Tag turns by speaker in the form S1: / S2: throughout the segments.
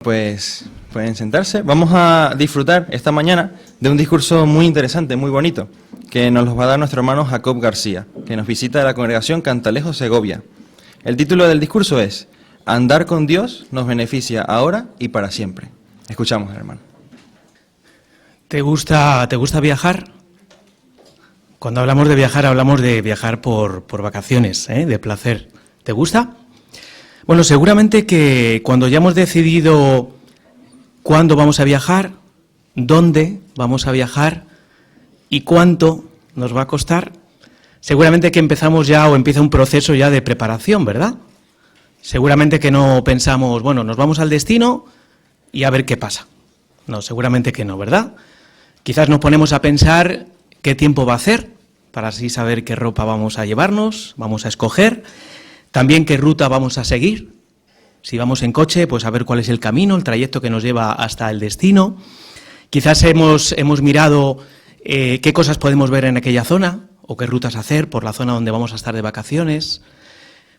S1: Pues pueden sentarse. Vamos a disfrutar esta mañana de un discurso muy interesante, muy bonito, que nos lo va a dar nuestro hermano Jacob García, que nos visita de la congregación Cantalejo, Segovia. El título del discurso es Andar con Dios nos beneficia ahora y para siempre. Escuchamos, hermano.
S2: ¿Te gusta viajar? Cuando hablamos de viajar por vacaciones, de placer. ¿Te gusta? Bueno, seguramente que cuando ya hemos decidido cuándo vamos a viajar, dónde vamos a viajar y cuánto nos va a costar, seguramente que empezamos ya o empieza un proceso ya de preparación, ¿verdad? Seguramente que no pensamos, bueno, nos vamos al destino y a ver qué pasa. No, seguramente que no, ¿verdad? Quizás nos ponemos a pensar qué tiempo va a hacer, para así saber qué ropa vamos a llevarnos, vamos a escoger, también qué ruta vamos a seguir. Si vamos en coche, pues a ver cuál es el camino, el trayecto que nos lleva hasta el destino. Quizás hemos mirado qué cosas podemos ver en aquella zona o qué rutas hacer por la zona donde vamos a estar de vacaciones.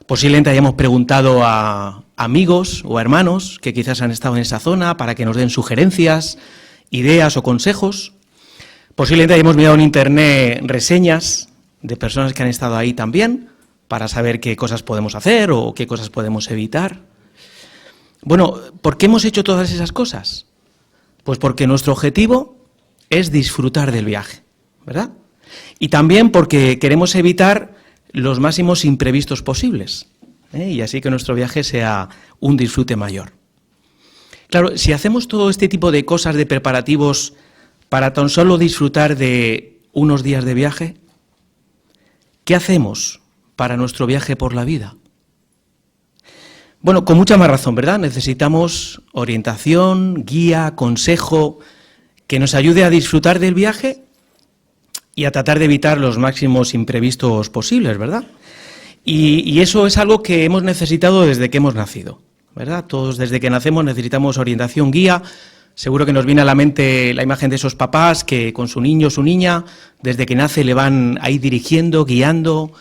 S2: Posiblemente hayamos preguntado a amigos o a hermanos que quizás han estado en esa zona para que nos den sugerencias, ideas o consejos. Posiblemente hayamos mirado en internet reseñas de personas que han estado ahí también para saber qué cosas podemos hacer o qué cosas podemos evitar. Bueno, ¿por qué hemos hecho todas esas cosas? Pues porque nuestro objetivo es disfrutar del viaje, ¿verdad? Y también porque queremos evitar los máximos imprevistos posibles, y así que nuestro viaje sea un disfrute mayor. Claro, si hacemos todo este tipo de cosas, de preparativos, para tan solo disfrutar de unos días de viaje, ¿qué hacemos para nuestro viaje por la vida? Bueno, con mucha más razón, ¿verdad? Necesitamos orientación, guía, consejo, que nos ayude a disfrutar del viaje y a tratar de evitar los máximos imprevistos posibles, ¿verdad? Y eso es algo que hemos necesitado desde que hemos nacido, ¿verdad? Todos desde que nacemos necesitamos orientación, guía. Seguro que nos viene a la mente la imagen de esos papás que con su niño o su niña, desde que nace le van ahí dirigiendo, guiando,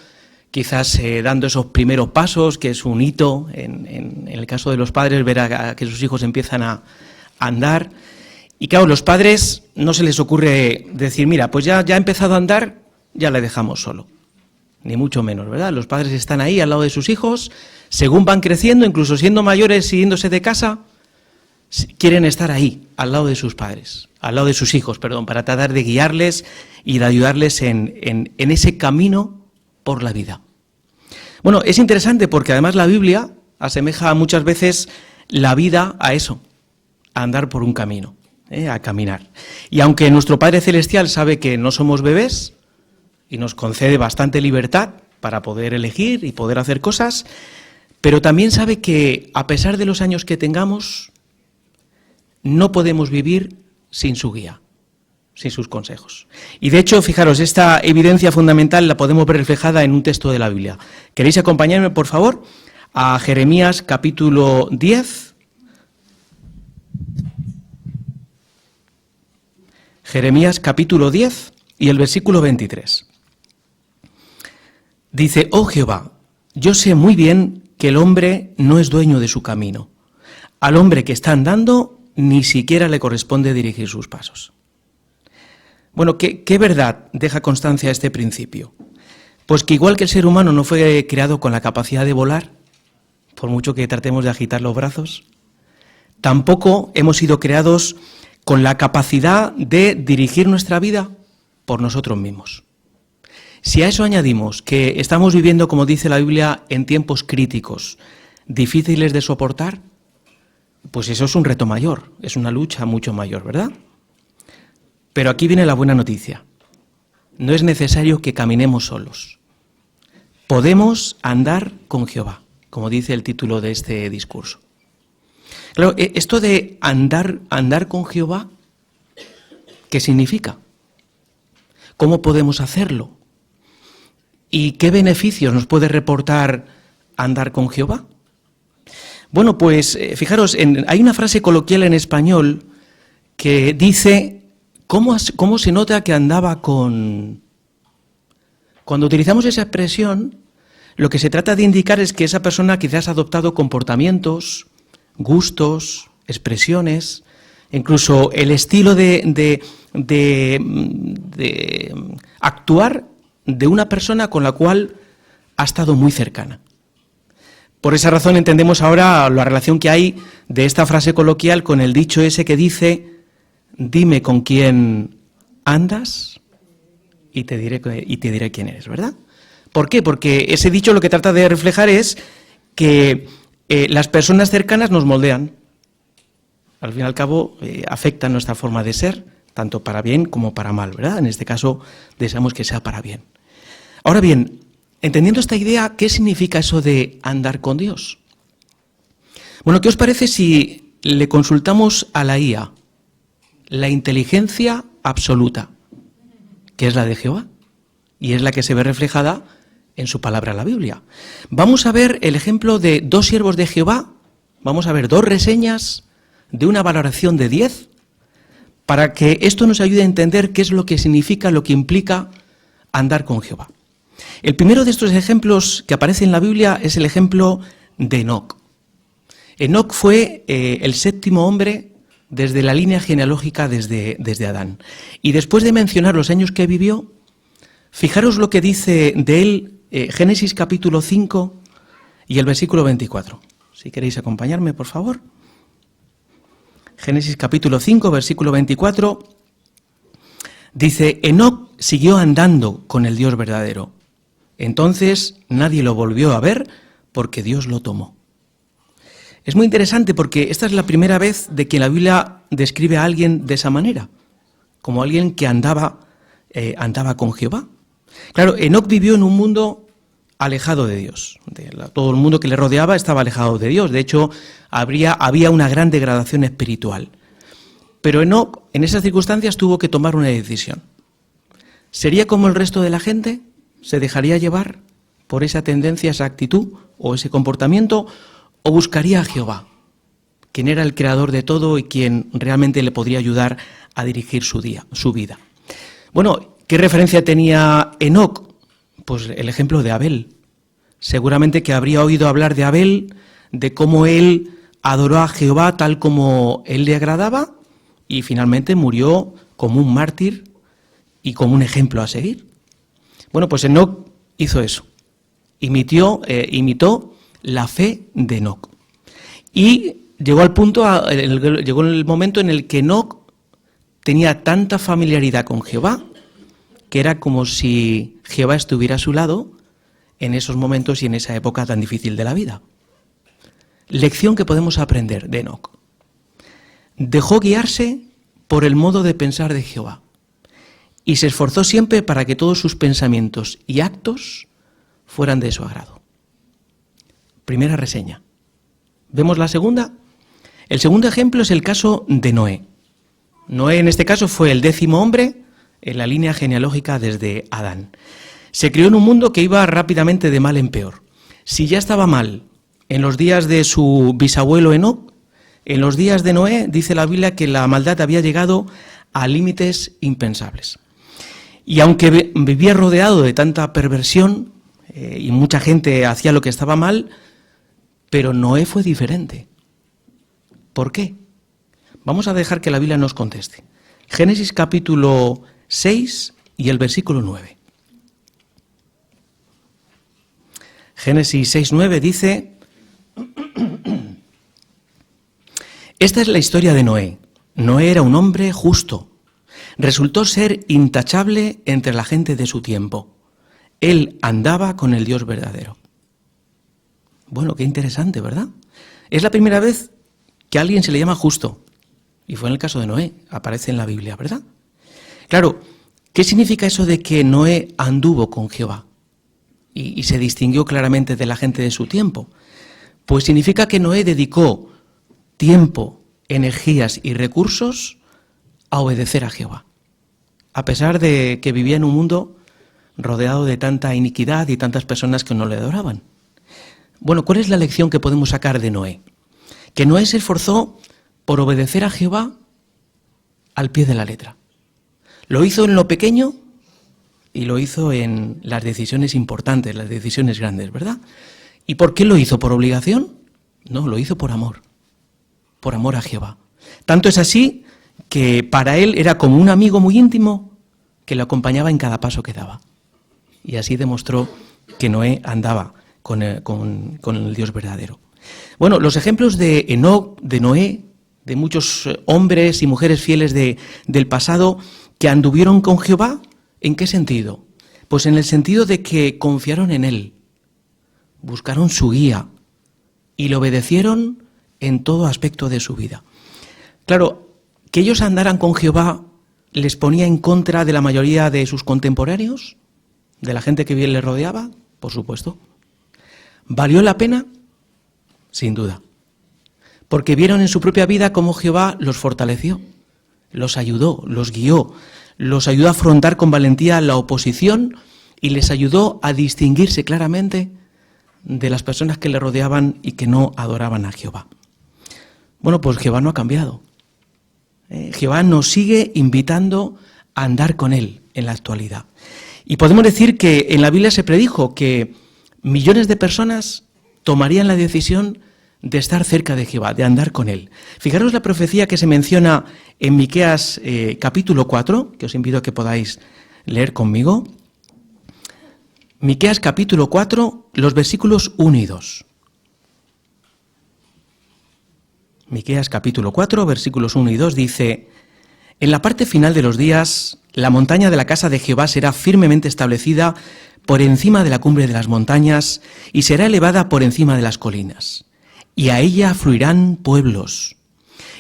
S2: quizás dando esos primeros pasos, que es un hito en el caso de los padres, ver a que sus hijos empiezan a andar. Y claro, los padres no se les ocurre decir, mira, pues ya ha empezado a andar, ya le dejamos solo. Ni mucho menos, ¿verdad? Los padres están ahí al lado de sus hijos, según van creciendo, incluso siendo mayores y yéndose de casa, quieren estar ahí, al lado de sus padres, al lado de sus hijos, perdón, para tratar de guiarles y de ayudarles en ese camino por la vida. Bueno, es interesante porque además la Biblia asemeja muchas veces la vida a eso, a andar por un camino, a caminar. Y aunque nuestro Padre Celestial sabe que no somos bebés y nos concede bastante libertad para poder elegir y poder hacer cosas, pero también sabe que a pesar de los años que tengamos, no podemos vivir sin su guía, sin sus consejos. Y de hecho, fijaros, esta evidencia fundamental la podemos ver reflejada en un texto de la Biblia. ¿Queréis acompañarme, por favor, a Jeremías capítulo 10? Jeremías capítulo 10 y el versículo 23. Dice, oh Jehová, yo sé muy bien que el hombre no es dueño de su camino. Al hombre que está andando ni siquiera le corresponde dirigir sus pasos. Bueno, ¿qué verdad deja constancia este principio? Pues que igual que el ser humano no fue creado con la capacidad de volar, por mucho que tratemos de agitar los brazos, tampoco hemos sido creados con la capacidad de dirigir nuestra vida por nosotros mismos. Si a eso añadimos que estamos viviendo, como dice la Biblia, en tiempos críticos, difíciles de soportar, pues eso es un reto mayor, es una lucha mucho mayor, ¿verdad? Pero aquí viene la buena noticia. No es necesario que caminemos solos. Podemos andar con Jehová, como dice el título de este discurso. Claro, esto de andar con Jehová, ¿qué significa? ¿Cómo podemos hacerlo? ¿Y qué beneficios nos puede reportar andar con Jehová? Bueno, pues fijaros, hay una frase coloquial en español que dice, ¿cómo se nota que andaba con...? Cuando utilizamos esa expresión, lo que se trata de indicar es que esa persona quizás ha adoptado comportamientos, gustos, expresiones, incluso el estilo de actuar de una persona con la cual ha estado muy cercana. Por esa razón entendemos ahora la relación que hay de esta frase coloquial con el dicho ese que dice: dime con quién andas y te diré quién eres, ¿verdad? ¿Por qué? Porque ese dicho lo que trata de reflejar es que las personas cercanas nos moldean. Al fin y al cabo, afectan nuestra forma de ser, tanto para bien como para mal, ¿verdad? En este caso, deseamos que sea para bien. Ahora bien, entendiendo esta idea, ¿qué significa eso de andar con Dios? Bueno, ¿qué os parece si le consultamos a la IA, la inteligencia absoluta, que es la de Jehová, y es la que se ve reflejada en su palabra, la Biblia? Vamos a ver el ejemplo de dos siervos de Jehová, vamos a ver dos reseñas de una valoración de 10, para que esto nos ayude a entender qué es lo que significa, lo que implica andar con Jehová. El primero de estos ejemplos que aparece en la Biblia es el ejemplo de Enoc. Enoc fue el séptimo hombre desde la línea genealógica desde Adán. Y después de mencionar los años que vivió, fijaros lo que dice de él Génesis capítulo 5 y el versículo 24. Si queréis acompañarme, por favor. Génesis capítulo 5, versículo 24, dice: Enoc siguió andando con el Dios verdadero. Entonces nadie lo volvió a ver porque Dios lo tomó. Es muy interesante porque esta es la primera vez de que la Biblia describe a alguien de esa manera, como alguien que andaba con Jehová. Claro, Enoc vivió en un mundo alejado de Dios. Todo el mundo que le rodeaba estaba alejado de Dios. De hecho, había una gran degradación espiritual. Pero Enoc, en esas circunstancias, tuvo que tomar una decisión. ¿Sería como el resto de la gente? ¿Se dejaría llevar por esa tendencia, esa actitud o ese comportamiento? ¿O buscaría a Jehová, quien era el creador de todo y quien realmente le podría ayudar a dirigir su vida? Bueno, ¿qué referencia tenía Enoc? Pues el ejemplo de Abel. Seguramente que habría oído hablar de Abel, de cómo él adoró a Jehová tal como él le agradaba y finalmente murió como un mártir y como un ejemplo a seguir. Bueno, pues Enoc hizo eso, imitó la fe de Enoc. Y llegó el momento en el que Enoc tenía tanta familiaridad con Jehová que era como si Jehová estuviera a su lado en esos momentos y en esa época tan difícil de la vida. Lección que podemos aprender de Enoc. Dejó guiarse por el modo de pensar de Jehová y se esforzó siempre para que todos sus pensamientos y actos fueran de su agrado. Primera reseña. ¿Vemos la segunda? El segundo ejemplo es el caso de Noé. Noé en este caso fue el 10º hombre en la línea genealógica desde Adán. Se crió en un mundo que iba rápidamente de mal en peor. Si ya estaba mal en los días de su bisabuelo Enoc, en los días de Noé dice la Biblia que la maldad había llegado a límites impensables. Y aunque vivía rodeado de tanta perversión y mucha gente hacía lo que estaba mal, pero Noé fue diferente. ¿Por qué? Vamos a dejar que la Biblia nos conteste. Génesis capítulo 6 y el versículo 9. Génesis 6:9 dice: Esta es la historia de Noé. Noé era un hombre justo. Resultó ser intachable entre la gente de su tiempo. Él andaba con el Dios verdadero. Bueno, qué interesante, ¿verdad? Es la primera vez que a alguien se le llama justo. Y fue en el caso de Noé, aparece en la Biblia, ¿verdad? Claro, ¿qué significa eso de que Noé anduvo con Jehová y se distinguió claramente de la gente de su tiempo? Pues significa que Noé dedicó tiempo, energías y recursos a obedecer a Jehová, a pesar de que vivía en un mundo rodeado de tanta iniquidad y tantas personas que no le adoraban. Bueno, ¿cuál es la lección que podemos sacar de Noé? Que Noé se esforzó por obedecer a Jehová al pie de la letra. Lo hizo en lo pequeño y lo hizo en las decisiones importantes, las decisiones grandes, ¿verdad? ¿Y por qué lo hizo? ¿Por obligación? No, lo hizo por amor. por amor a Jehová. Tanto es así que para él era como un amigo muy íntimo que lo acompañaba en cada paso que daba. Y así demostró que Noé andaba con el Dios verdadero. Bueno, los ejemplos de Enoc, de Noé, de muchos hombres y mujeres fieles del pasado que anduvieron con Jehová, ¿en qué sentido? Pues en el sentido de que confiaron en él, buscaron su guía y le obedecieron en todo aspecto de su vida. Claro, que ellos andaran con Jehová les ponía en contra de la mayoría de sus contemporáneos, de la gente que bien les rodeaba, por supuesto. ¿Valió la pena? Sin duda. Porque vieron en su propia vida cómo Jehová los fortaleció, los ayudó, los guió, los ayudó a afrontar con valentía la oposición y les ayudó a distinguirse claramente de las personas que le rodeaban y que no adoraban a Jehová. Bueno, pues Jehová no ha cambiado. Jehová nos sigue invitando a andar con él en la actualidad. Y podemos decir que en la Biblia se predijo que millones de personas tomarían la decisión de estar cerca de Jehová, de andar con él. Fijaros la profecía que se menciona en Miqueas capítulo 4, que os invito a que podáis leer conmigo. Miqueas capítulo 4, los versículos 1 y 2. Miqueas capítulo 4, versículos 1 y 2 dice: en la parte final de los días, la montaña de la casa de Jehová será firmemente establecida por encima de la cumbre de las montañas y será elevada por encima de las colinas. Y a ella afluirán pueblos.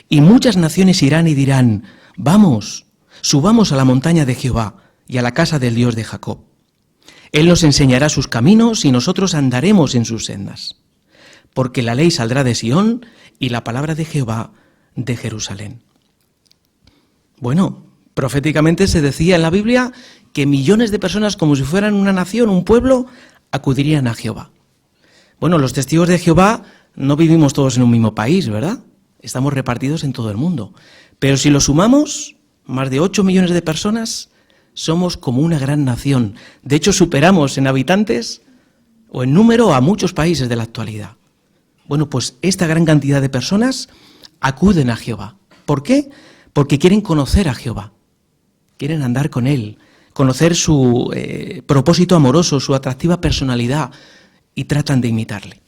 S2: Y muchas naciones irán y dirán: vamos, subamos a la montaña de Jehová y a la casa del Dios de Jacob. Él nos enseñará sus caminos y nosotros andaremos en sus sendas. Porque la ley saldrá de Sión y la palabra de Jehová de Jerusalén. Bueno, proféticamente se decía en la Biblia que millones de personas, como si fueran una nación, un pueblo, acudirían a Jehová. Bueno, los testigos de Jehová no vivimos todos en un mismo país, ¿verdad? Estamos repartidos en todo el mundo. Pero si lo sumamos, más de 8 millones de personas, somos como una gran nación. De hecho, superamos en habitantes o en número a muchos países de la actualidad. Bueno, pues esta gran cantidad de personas acuden a Jehová. ¿Por qué? Porque quieren conocer a Jehová, quieren andar con él, conocer su propósito amoroso, su atractiva personalidad, y tratan de imitarle.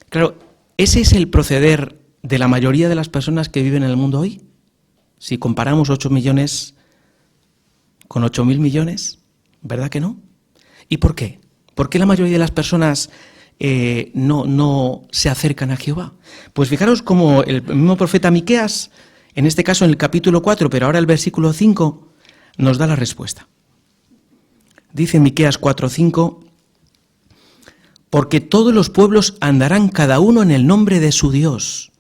S2: Claro, ese es el proceder de la mayoría de las personas que viven en el mundo hoy. Si comparamos 8 millones con 8.000 millones, ¿verdad que no? ¿Y por qué? ¿Por qué la mayoría de las personas no se acercan a Jehová? Pues fijaros como el mismo profeta Miqueas, en este caso en el capítulo 4, pero ahora el versículo 5, nos da la respuesta. Dice Miqueas 4:5: porque todos los pueblos andarán cada uno en el nombre de su Dios,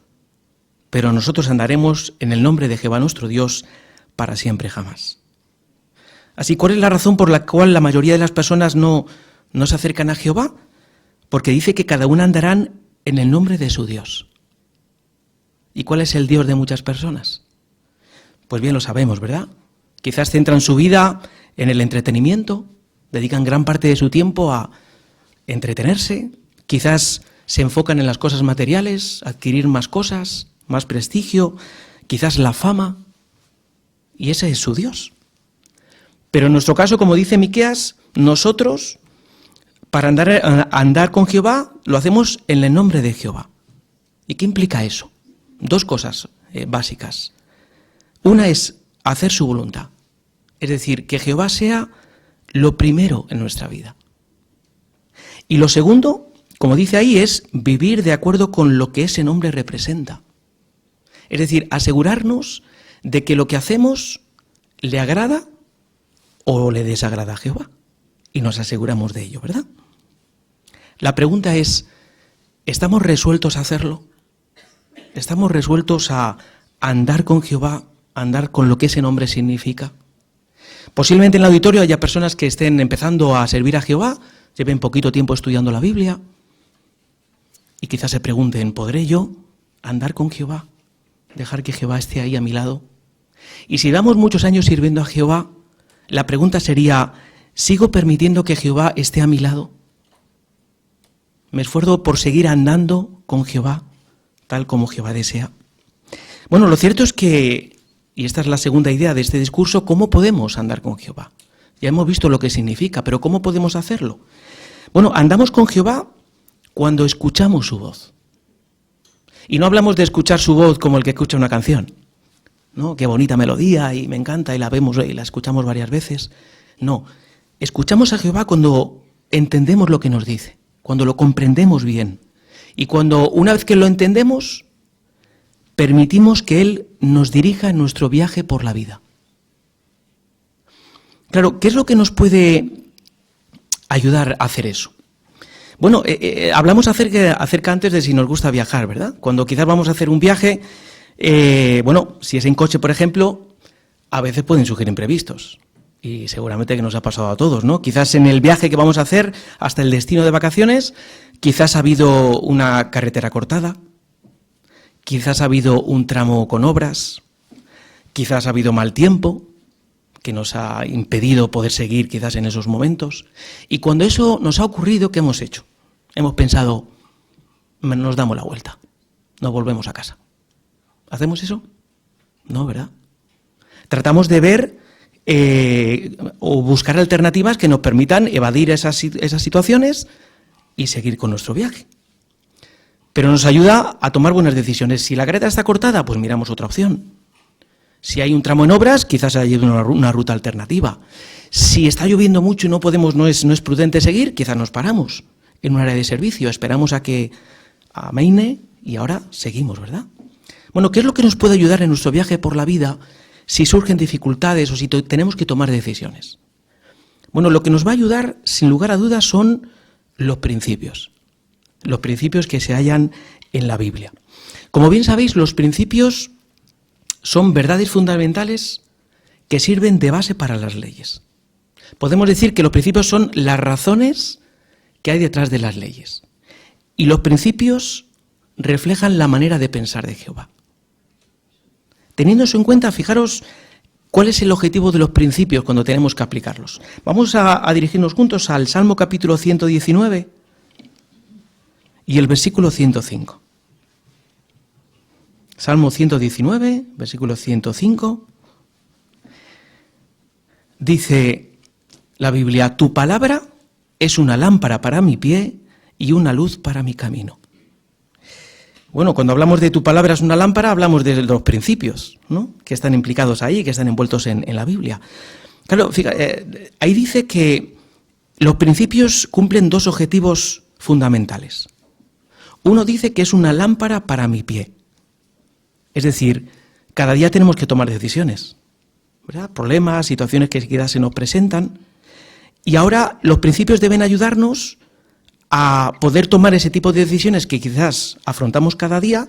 S2: pero nosotros andaremos en el nombre de Jehová nuestro Dios para siempre jamás. Así, ¿cuál es la razón por la cual la mayoría de las personas no se acercan a Jehová? Porque dice que cada uno andarán en el nombre de su Dios. ¿Y cuál es el Dios de muchas personas? Pues bien lo sabemos, ¿verdad? Quizás centran su vida en el entretenimiento, dedican gran parte de su tiempo a entretenerse, quizás se enfocan en las cosas materiales, adquirir más cosas, más prestigio, quizás la fama, y ese es su Dios. Pero en nuestro caso, como dice Miqueas, nosotros, para andar con Jehová, lo hacemos en el nombre de Jehová. ¿Y qué implica eso? Dos cosas básicas. Una es hacer su voluntad, es decir, que Jehová sea lo primero en nuestra vida. Y lo segundo, como dice ahí, es vivir de acuerdo con lo que ese nombre representa. Es decir, asegurarnos de que lo que hacemos le agrada o le desagrada a Jehová. Y nos aseguramos de ello, ¿verdad? La pregunta es, ¿estamos resueltos a hacerlo? ¿Estamos resueltos a andar con Jehová, a andar con lo que ese nombre significa? Posiblemente en el auditorio haya personas que estén empezando a servir a Jehová, lleven poquito tiempo estudiando la Biblia y quizás se pregunten, ¿podré yo andar con Jehová? ¿Dejar que Jehová esté ahí a mi lado? Y si damos muchos años sirviendo a Jehová, la pregunta sería, ¿sigo permitiendo que Jehová esté a mi lado? ¿Me esfuerzo por seguir andando con Jehová, tal como Jehová desea. Bueno, lo cierto es que, y esta es la segunda idea de este discurso, ¿cómo podemos andar con Jehová? Ya hemos visto lo que significa, pero ¿cómo podemos hacerlo? Bueno, andamos con Jehová cuando escuchamos su voz. Y no hablamos de escuchar su voz como el que escucha una canción, ¿no? Qué bonita melodía y me encanta y la vemos y la escuchamos varias veces. No, escuchamos a Jehová cuando entendemos lo que nos dice, cuando lo comprendemos bien. Y cuando, una vez que lo entendemos, permitimos que Él nos dirija en nuestro viaje por la vida. Claro, ¿qué es lo que nos puede ayudar a hacer eso? Bueno, hablamos acerca antes de si nos gusta viajar, ¿verdad? Cuando quizás vamos a hacer un viaje, bueno, si es en coche, por ejemplo, a veces pueden surgir imprevistos. Y seguramente que nos ha pasado a todos, ¿no? Quizás en el viaje que vamos a hacer hasta el destino de vacaciones, quizás ha habido una carretera cortada, quizás ha habido un tramo con obras, quizás ha habido mal tiempo que nos ha impedido poder seguir quizás en esos momentos. Y cuando eso nos ha ocurrido, ¿qué hemos hecho? Hemos pensado, nos damos la vuelta, nos volvemos a casa. ¿Hacemos eso? No, ¿verdad? Tratamos de ver o buscar alternativas que nos permitan evadir esas situaciones y seguir con nuestro viaje. Pero nos ayuda a tomar buenas decisiones. Si la carretera está cortada, pues miramos otra opción. Si hay un tramo en obras, quizás haya una ruta alternativa. Si está lloviendo mucho y no es prudente seguir, quizás nos paramos en un área de servicio, esperamos a que amaine y ahora seguimos, ¿verdad? Bueno, ¿qué es lo que nos puede ayudar en nuestro viaje por la vida si surgen dificultades o si tenemos que tomar decisiones? Bueno, lo que nos va a ayudar, sin lugar a dudas, son los principios que se hallan en la Biblia. Como bien sabéis, los principios son verdades fundamentales que sirven de base para las leyes. Podemos decir que los principios son las razones que hay detrás de las leyes. Y los principios reflejan la manera de pensar de Jehová. Teniendo eso en cuenta, fijaros cuál es el objetivo de los principios cuando tenemos que aplicarlos. Vamos a dirigirnos juntos al Salmo capítulo 119 y el versículo 105. Salmo 119, versículo 105. Dice la Biblia, tu palabra es una lámpara para mi pie y una luz para mi camino. Bueno, cuando hablamos de tu palabra es una lámpara, hablamos de los principios, ¿no?, que están implicados ahí, que están envueltos en la Biblia. Claro, fíjate, ahí dice que los principios cumplen dos objetivos fundamentales. Uno dice que es una lámpara para mi pie. Es decir, cada día tenemos que tomar decisiones, ¿verdad? Problemas, situaciones que quizás se nos presentan. Y ahora los principios deben ayudarnos a poder tomar ese tipo de decisiones que quizás afrontamos cada día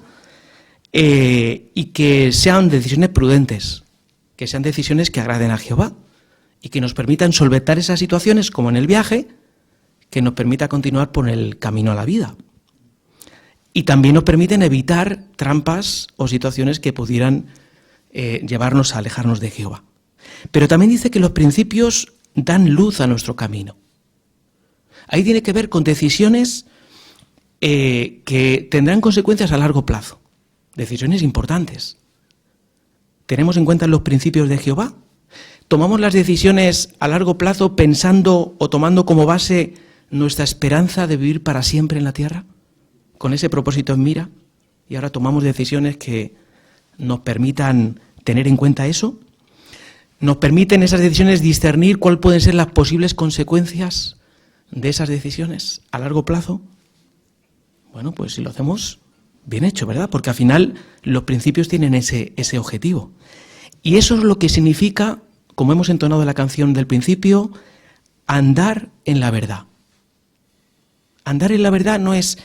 S2: y que sean decisiones prudentes, que sean decisiones que agraden a Jehová y que nos permitan solventar esas situaciones como en el viaje, que nos permita continuar por el camino a la vida. Y también nos permiten evitar trampas o situaciones que pudieran llevarnos a alejarnos de Jehová. Pero también dice que los principios dan luz a nuestro camino. Ahí tiene que ver con decisiones que tendrán consecuencias a largo plazo, decisiones importantes. ¿Tenemos en cuenta los principios de Jehová? ¿Tomamos las decisiones a largo plazo pensando o tomando como base nuestra esperanza de vivir para siempre en la tierra? Con ese propósito en mira, y ahora tomamos decisiones que nos permitan tener en cuenta eso, nos permiten esas decisiones discernir cuáles pueden ser las posibles consecuencias de esas decisiones a largo plazo. Bueno, pues si lo hacemos, bien hecho, ¿verdad? Porque al final los principios tienen ese objetivo. Y eso es lo que significa, como hemos entonado la canción del principio, andar en la verdad. Andar en la verdad no es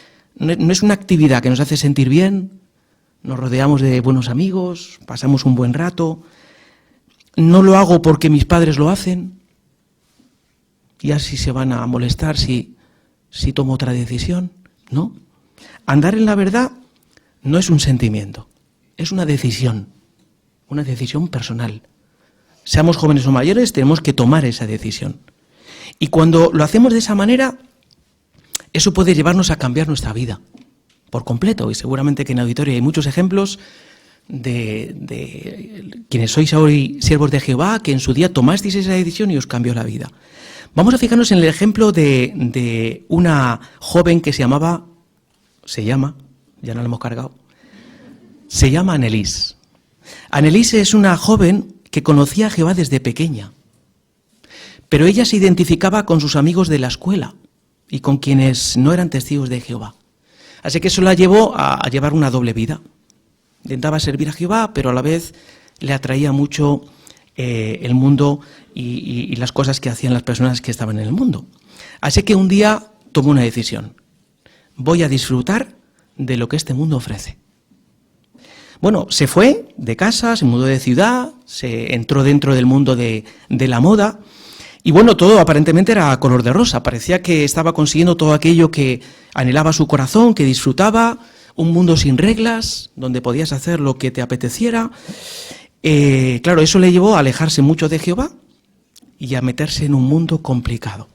S2: una actividad que nos hace sentir bien, nos rodeamos de buenos amigos, pasamos un buen rato, no lo hago porque mis padres lo hacen, y así se van a molestar si tomo otra decisión, ¿no? Andar en la verdad no es un sentimiento, es una decisión personal. Seamos jóvenes o mayores, tenemos que tomar esa decisión. Y cuando lo hacemos de esa manera, eso puede llevarnos a cambiar nuestra vida. por completo, y seguramente que en el auditorio hay muchos ejemplos de quienes sois hoy siervos de Jehová, que en su día tomasteis esa decisión y os cambió la vida. Vamos a fijarnos en el ejemplo de una joven que se llama, ya no la hemos cargado, se llama Annelies. Annelies es una joven que conocía a Jehová desde pequeña, pero ella se identificaba con sus amigos de la escuela y con quienes no eran testigos de Jehová. Así que eso la llevó a llevar una doble vida. Intentaba servir a Jehová, pero a la vez le atraía mucho el mundo y las cosas que hacían las personas que estaban en el mundo. Así que un día tomó una decisión. Voy a disfrutar de lo que este mundo ofrece. Bueno, se fue de casa, se mudó de ciudad, se entró dentro del mundo de la moda y bueno, todo aparentemente era color de rosa. Parecía que estaba consiguiendo todo aquello que anhelaba su corazón, que disfrutaba, un mundo sin reglas, donde podías hacer lo que te apeteciera. Claro, eso le llevó a alejarse mucho de Jehová y a meterse en un mundo complicado.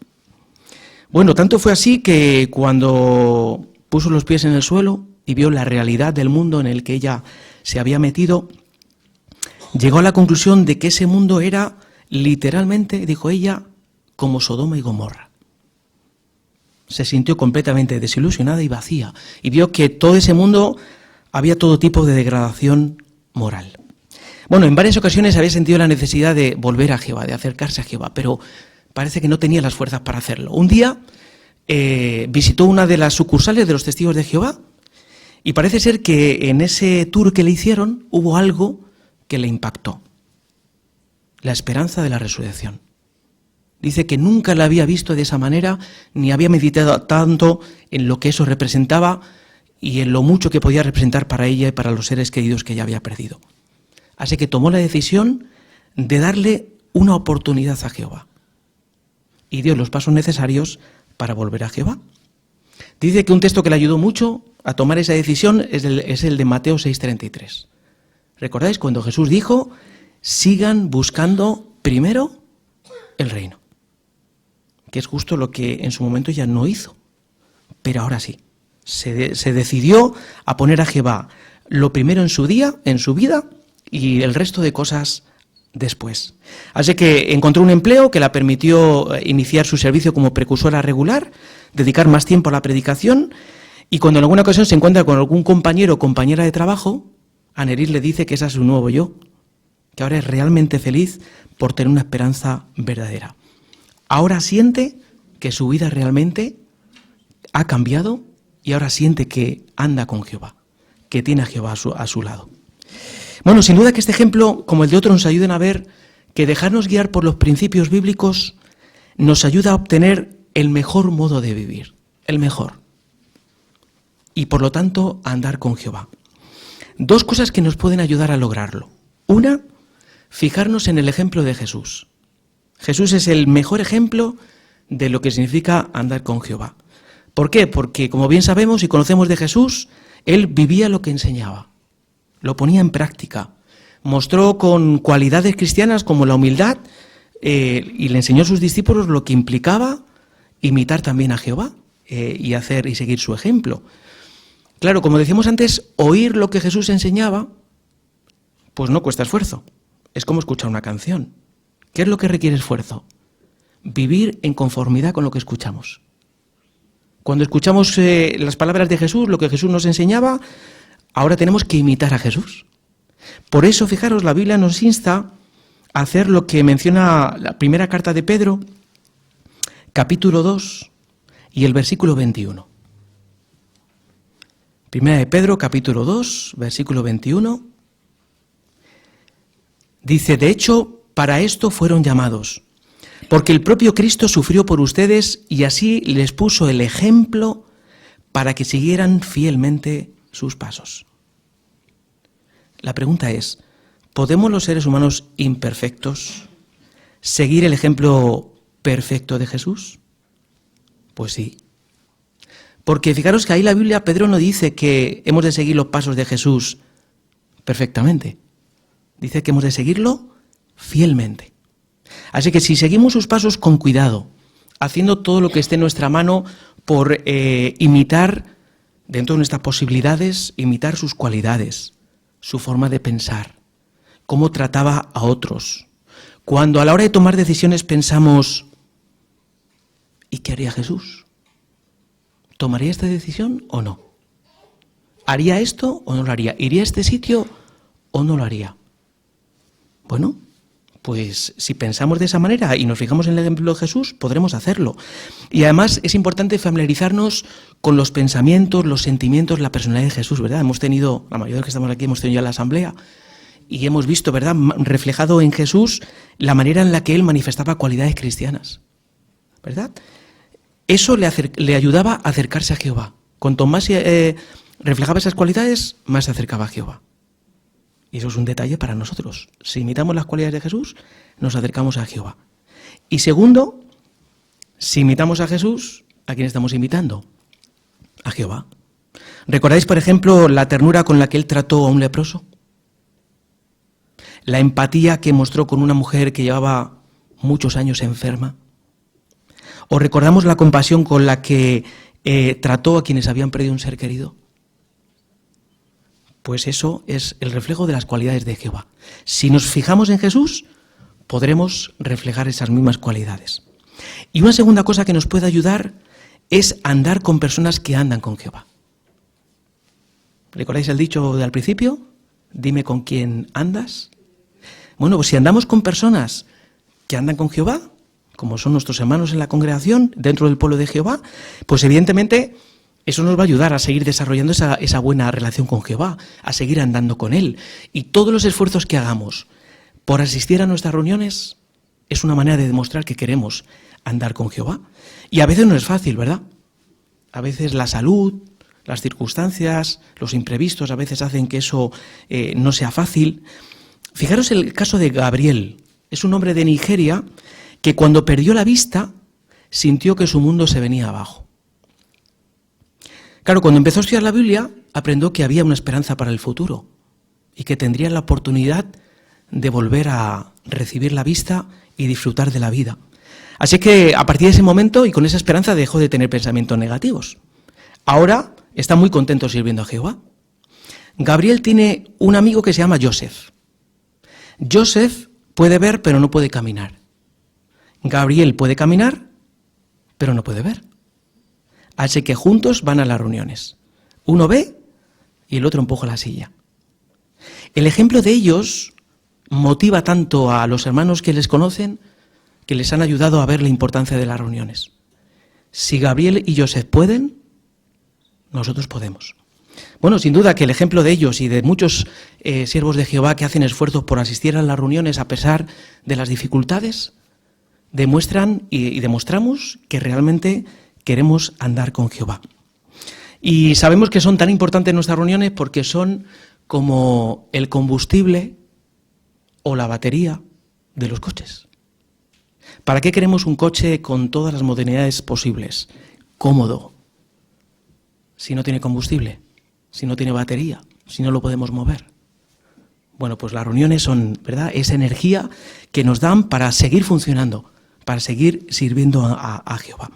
S2: Bueno, tanto fue así que cuando puso los pies en el suelo y vio la realidad del mundo en el que ella se había metido, llegó a la conclusión de que ese mundo era literalmente, dijo ella, como Sodoma y Gomorra. Se sintió completamente desilusionada y vacía y vio que todo ese mundo había todo tipo de degradación moral. Bueno, en varias ocasiones había sentido la necesidad de volver a Jehová, de acercarse a Jehová, pero parece que no tenía las fuerzas para hacerlo. Un día visitó una de las sucursales de los Testigos de Jehová y parece ser que en ese tour que le hicieron hubo algo que le impactó. La esperanza de la resurrección. Dice que nunca la había visto de esa manera, ni había meditado tanto en lo que eso representaba y en lo mucho que podía representar para ella y para los seres queridos que ella había perdido. Así que tomó la decisión de darle una oportunidad a Jehová y dio los pasos necesarios para volver a Jehová. Dice que un texto que le ayudó mucho a tomar esa decisión es el de Mateo 6:33. ¿Recordáis cuando Jesús dijo, sigan buscando primero el reino? Que es justo lo que en su momento ya no hizo, pero ahora sí. Se decidió a poner a Jehová lo primero en su día, en su vida, y el resto de cosas después. Así que encontró un empleo que la permitió iniciar su servicio como precursora regular, dedicar más tiempo a la predicación, y cuando en alguna ocasión se encuentra con algún compañero o compañera de trabajo, Annelies le dice que esa es su nuevo yo, que ahora es realmente feliz por tener una esperanza verdadera. Ahora siente que su vida realmente ha cambiado y ahora siente que anda con Jehová, que tiene a Jehová a su lado. Bueno, sin duda que este ejemplo, como el de otro, nos ayudan a ver que dejarnos guiar por los principios bíblicos nos ayuda a obtener el mejor modo de vivir, el mejor. Y por lo tanto, a andar con Jehová. Dos cosas que nos pueden ayudar a lograrlo. Una, fijarnos en el ejemplo de Jesús. Jesús es el mejor ejemplo de lo que significa andar con Jehová. ¿Por qué? Porque, como bien sabemos y conocemos de Jesús, Él vivía lo que enseñaba. Lo ponía en práctica, mostró con cualidades cristianas como la humildad y le enseñó a sus discípulos lo que implicaba imitar también a Jehová y hacer y seguir su ejemplo. Claro, como decíamos antes, oír lo que Jesús enseñaba, pues no cuesta esfuerzo. Es como escuchar una canción. ¿Qué es lo que requiere esfuerzo? Vivir en conformidad con lo que escuchamos. Cuando escuchamos las palabras de Jesús, lo que Jesús nos enseñaba, ahora tenemos que imitar a Jesús. Por eso, fijaros, la Biblia nos insta a hacer lo que menciona la primera carta de Pedro, capítulo 2 y el versículo 21. Primera de Pedro, capítulo 2, versículo 21. Dice, de hecho, para esto fueron llamados, porque el propio Cristo sufrió por ustedes y así les puso el ejemplo para que siguieran fielmente sus pasos. La pregunta es, ¿podemos los seres humanos imperfectos seguir el ejemplo perfecto de Jesús? Pues sí. Porque fijaros que ahí la Biblia, Pedro no dice que hemos de seguir los pasos de Jesús perfectamente. Dice que hemos de seguirlo fielmente. Así que si seguimos sus pasos con cuidado, haciendo todo lo que esté en nuestra mano por imitar dentro de nuestras posibilidades, imitar sus cualidades, su forma de pensar, cómo trataba a otros. Cuando a la hora de tomar decisiones pensamos, ¿y qué haría Jesús? ¿Tomaría esta decisión o no? ¿Haría esto o no lo haría? ¿Iría a este sitio o no lo haría? Bueno, pues si pensamos de esa manera y nos fijamos en el ejemplo de Jesús, podremos hacerlo. Y además es importante familiarizarnos con los pensamientos, los sentimientos, la personalidad de Jesús, ¿verdad? Hemos tenido, la mayoría de los que estamos aquí hemos tenido ya la asamblea y hemos visto, ¿verdad?, reflejado en Jesús la manera en la que él manifestaba cualidades cristianas, ¿verdad? Eso le ayudaba a acercarse a Jehová. Cuanto más reflejaba esas cualidades, más se acercaba a Jehová. Y eso es un detalle para nosotros. Si imitamos las cualidades de Jesús, nos acercamos a Jehová. Y segundo, si imitamos a Jesús, ¿a quién estamos imitando? A Jehová. ¿Recordáis, por ejemplo, la ternura con la que él trató a un leproso? La empatía que mostró con una mujer que llevaba muchos años enferma. ¿O recordamos la compasión con la que trató a quienes habían perdido un ser querido? Pues eso es el reflejo de las cualidades de Jehová. Si nos fijamos en Jesús, podremos reflejar esas mismas cualidades. Y una segunda cosa que nos puede ayudar es andar con personas que andan con Jehová. ¿Recordáis el dicho del principio? Dime con quién andas. Bueno, pues si andamos con personas que andan con Jehová, como son nuestros hermanos en la congregación, dentro del pueblo de Jehová, pues evidentemente eso nos va a ayudar a seguir desarrollando esa buena relación con Jehová, a seguir andando con Él. Y todos los esfuerzos que hagamos por asistir a nuestras reuniones es una manera de demostrar que queremos andar con Jehová. Y a veces no es fácil, ¿verdad? A veces la salud, las circunstancias, los imprevistos a veces hacen que eso no sea fácil. Fijaros el caso de Gabriel. Es un hombre de Nigeria que cuando perdió la vista sintió que su mundo se venía abajo. Claro, cuando empezó a estudiar la Biblia, aprendió que había una esperanza para el futuro y que tendría la oportunidad de volver a recibir la vista y disfrutar de la vida. Así que a partir de ese momento y con esa esperanza dejó de tener pensamientos negativos. Ahora está muy contento sirviendo a Jehová. Gabriel tiene un amigo que se llama Joseph. Joseph puede ver pero no puede caminar. Gabriel puede caminar pero no puede ver. Así que juntos van a las reuniones. Uno ve y el otro empuja la silla. El ejemplo de ellos motiva tanto a los hermanos que les conocen que les han ayudado a ver la importancia de las reuniones. Si Gabriel y Joseph pueden, nosotros podemos. Bueno, sin duda que el ejemplo de ellos y de muchos siervos de Jehová que hacen esfuerzos por asistir a las reuniones a pesar de las dificultades, demuestran y demostramos que realmente queremos andar con Jehová. Y sabemos que son tan importantes nuestras reuniones porque son como el combustible o la batería de los coches. ¿Para qué queremos un coche con todas las modernidades posibles? Cómodo. Si no tiene combustible, si no tiene batería, si no lo podemos mover. Bueno, pues las reuniones son, ¿verdad?, esa energía que nos dan para seguir funcionando, para seguir sirviendo a Jehová.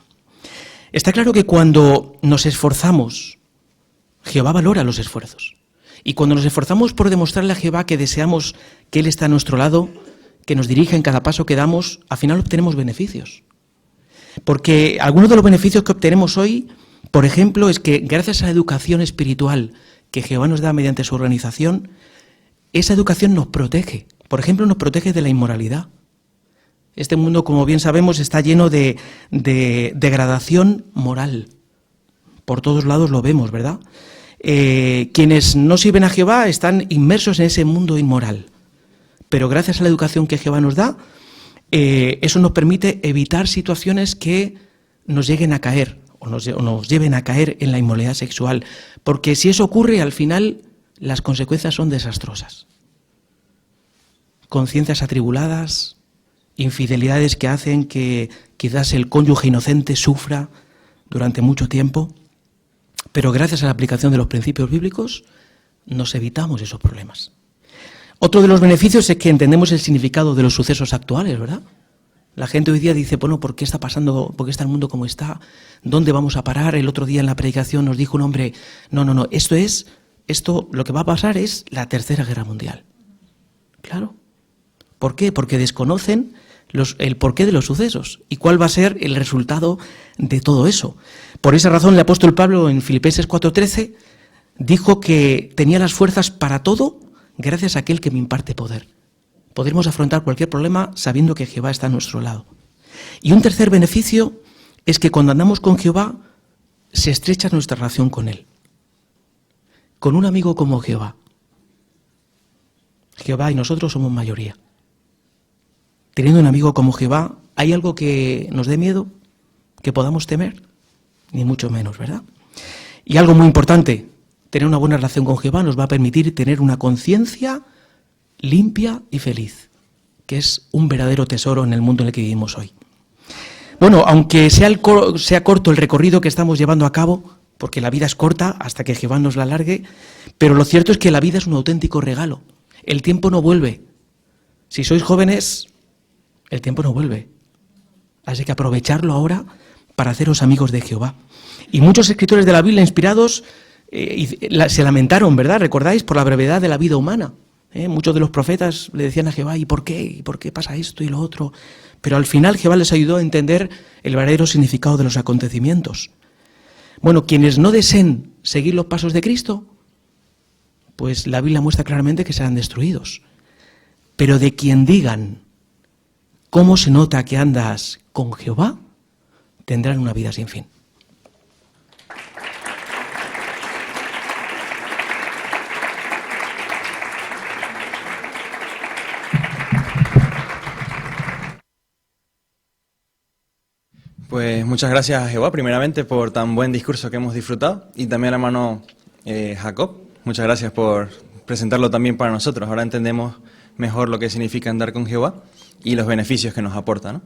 S2: Está claro que cuando nos esforzamos, Jehová valora los esfuerzos. Y cuando nos esforzamos por demostrarle a Jehová que deseamos que Él está a nuestro lado, que nos dirija en cada paso que damos, al final obtenemos beneficios. Porque algunos de los beneficios que obtenemos hoy, por ejemplo, es que gracias a la educación espiritual que Jehová nos da mediante su organización, esa educación nos protege. Por ejemplo, nos protege de la inmoralidad. Este mundo, como bien sabemos, está lleno de degradación moral. Por todos lados lo vemos, ¿verdad? Quienes no sirven a Jehová están inmersos en ese mundo inmoral. Pero gracias a la educación que Jehová nos da, eso nos permite evitar situaciones que nos lleguen a caer o nos lleven a caer en la inmoralidad sexual. Porque si eso ocurre, al final las consecuencias son desastrosas. Conciencias atribuladas, infidelidades que hacen que quizás el cónyuge inocente sufra durante mucho tiempo, pero gracias a la aplicación de los principios bíblicos nos evitamos esos problemas. Otro de los beneficios es que entendemos el significado de los sucesos actuales, ¿verdad? La gente hoy día dice, bueno, ¿por qué está pasando, por qué está el mundo como está? ¿Dónde vamos a parar? El otro día en la predicación nos dijo un hombre, no, esto lo que va a pasar es la Tercera Guerra Mundial. Claro. ¿Por qué? Porque desconocen el porqué de los sucesos y cuál va a ser el resultado de todo eso. Por esa razón el apóstol Pablo en Filipenses 4:13 dijo que tenía las fuerzas para todo gracias a aquel que me imparte poder. Podremos afrontar cualquier problema sabiendo que Jehová está a nuestro lado. Y un tercer beneficio es que cuando andamos con Jehová se estrecha nuestra relación con Él. Con un amigo como Jehová. Jehová y nosotros somos mayoría. Teniendo un amigo como Jehová, ¿hay algo que nos dé miedo? ¿Que podamos temer? Ni mucho menos, ¿verdad? Y algo muy importante, tener una buena relación con Jehová nos va a permitir tener una conciencia limpia y feliz, que es un verdadero tesoro en el mundo en el que vivimos hoy. Bueno, aunque sea corto el recorrido que estamos llevando a cabo, porque la vida es corta hasta que Jehová nos la alargue, pero lo cierto es que la vida es un auténtico regalo. El tiempo no vuelve. Si sois jóvenes, el tiempo no vuelve. Así que aprovecharlo ahora para haceros amigos de Jehová. Y muchos escritores de la Biblia inspirados se lamentaron, ¿verdad? ¿Recordáis? Por la brevedad de la vida humana. Muchos de los profetas le decían a Jehová, ¿y por qué? ¿Y por qué pasa esto y lo otro? Pero al final Jehová les ayudó a entender el verdadero significado de los acontecimientos. Bueno, quienes no deseen seguir los pasos de Cristo, pues la Biblia muestra claramente que serán destruidos. Pero de quien digan, ¿cómo se nota que andas con Jehová?, tendrán una vida sin fin.
S1: Pues muchas gracias a Jehová, primeramente, por tan buen discurso que hemos disfrutado, y también al hermano Jacob. Muchas gracias por presentarlo también para nosotros. Ahora entendemos mejor lo que significa andar con Jehová y los beneficios que nos aporta, ¿no?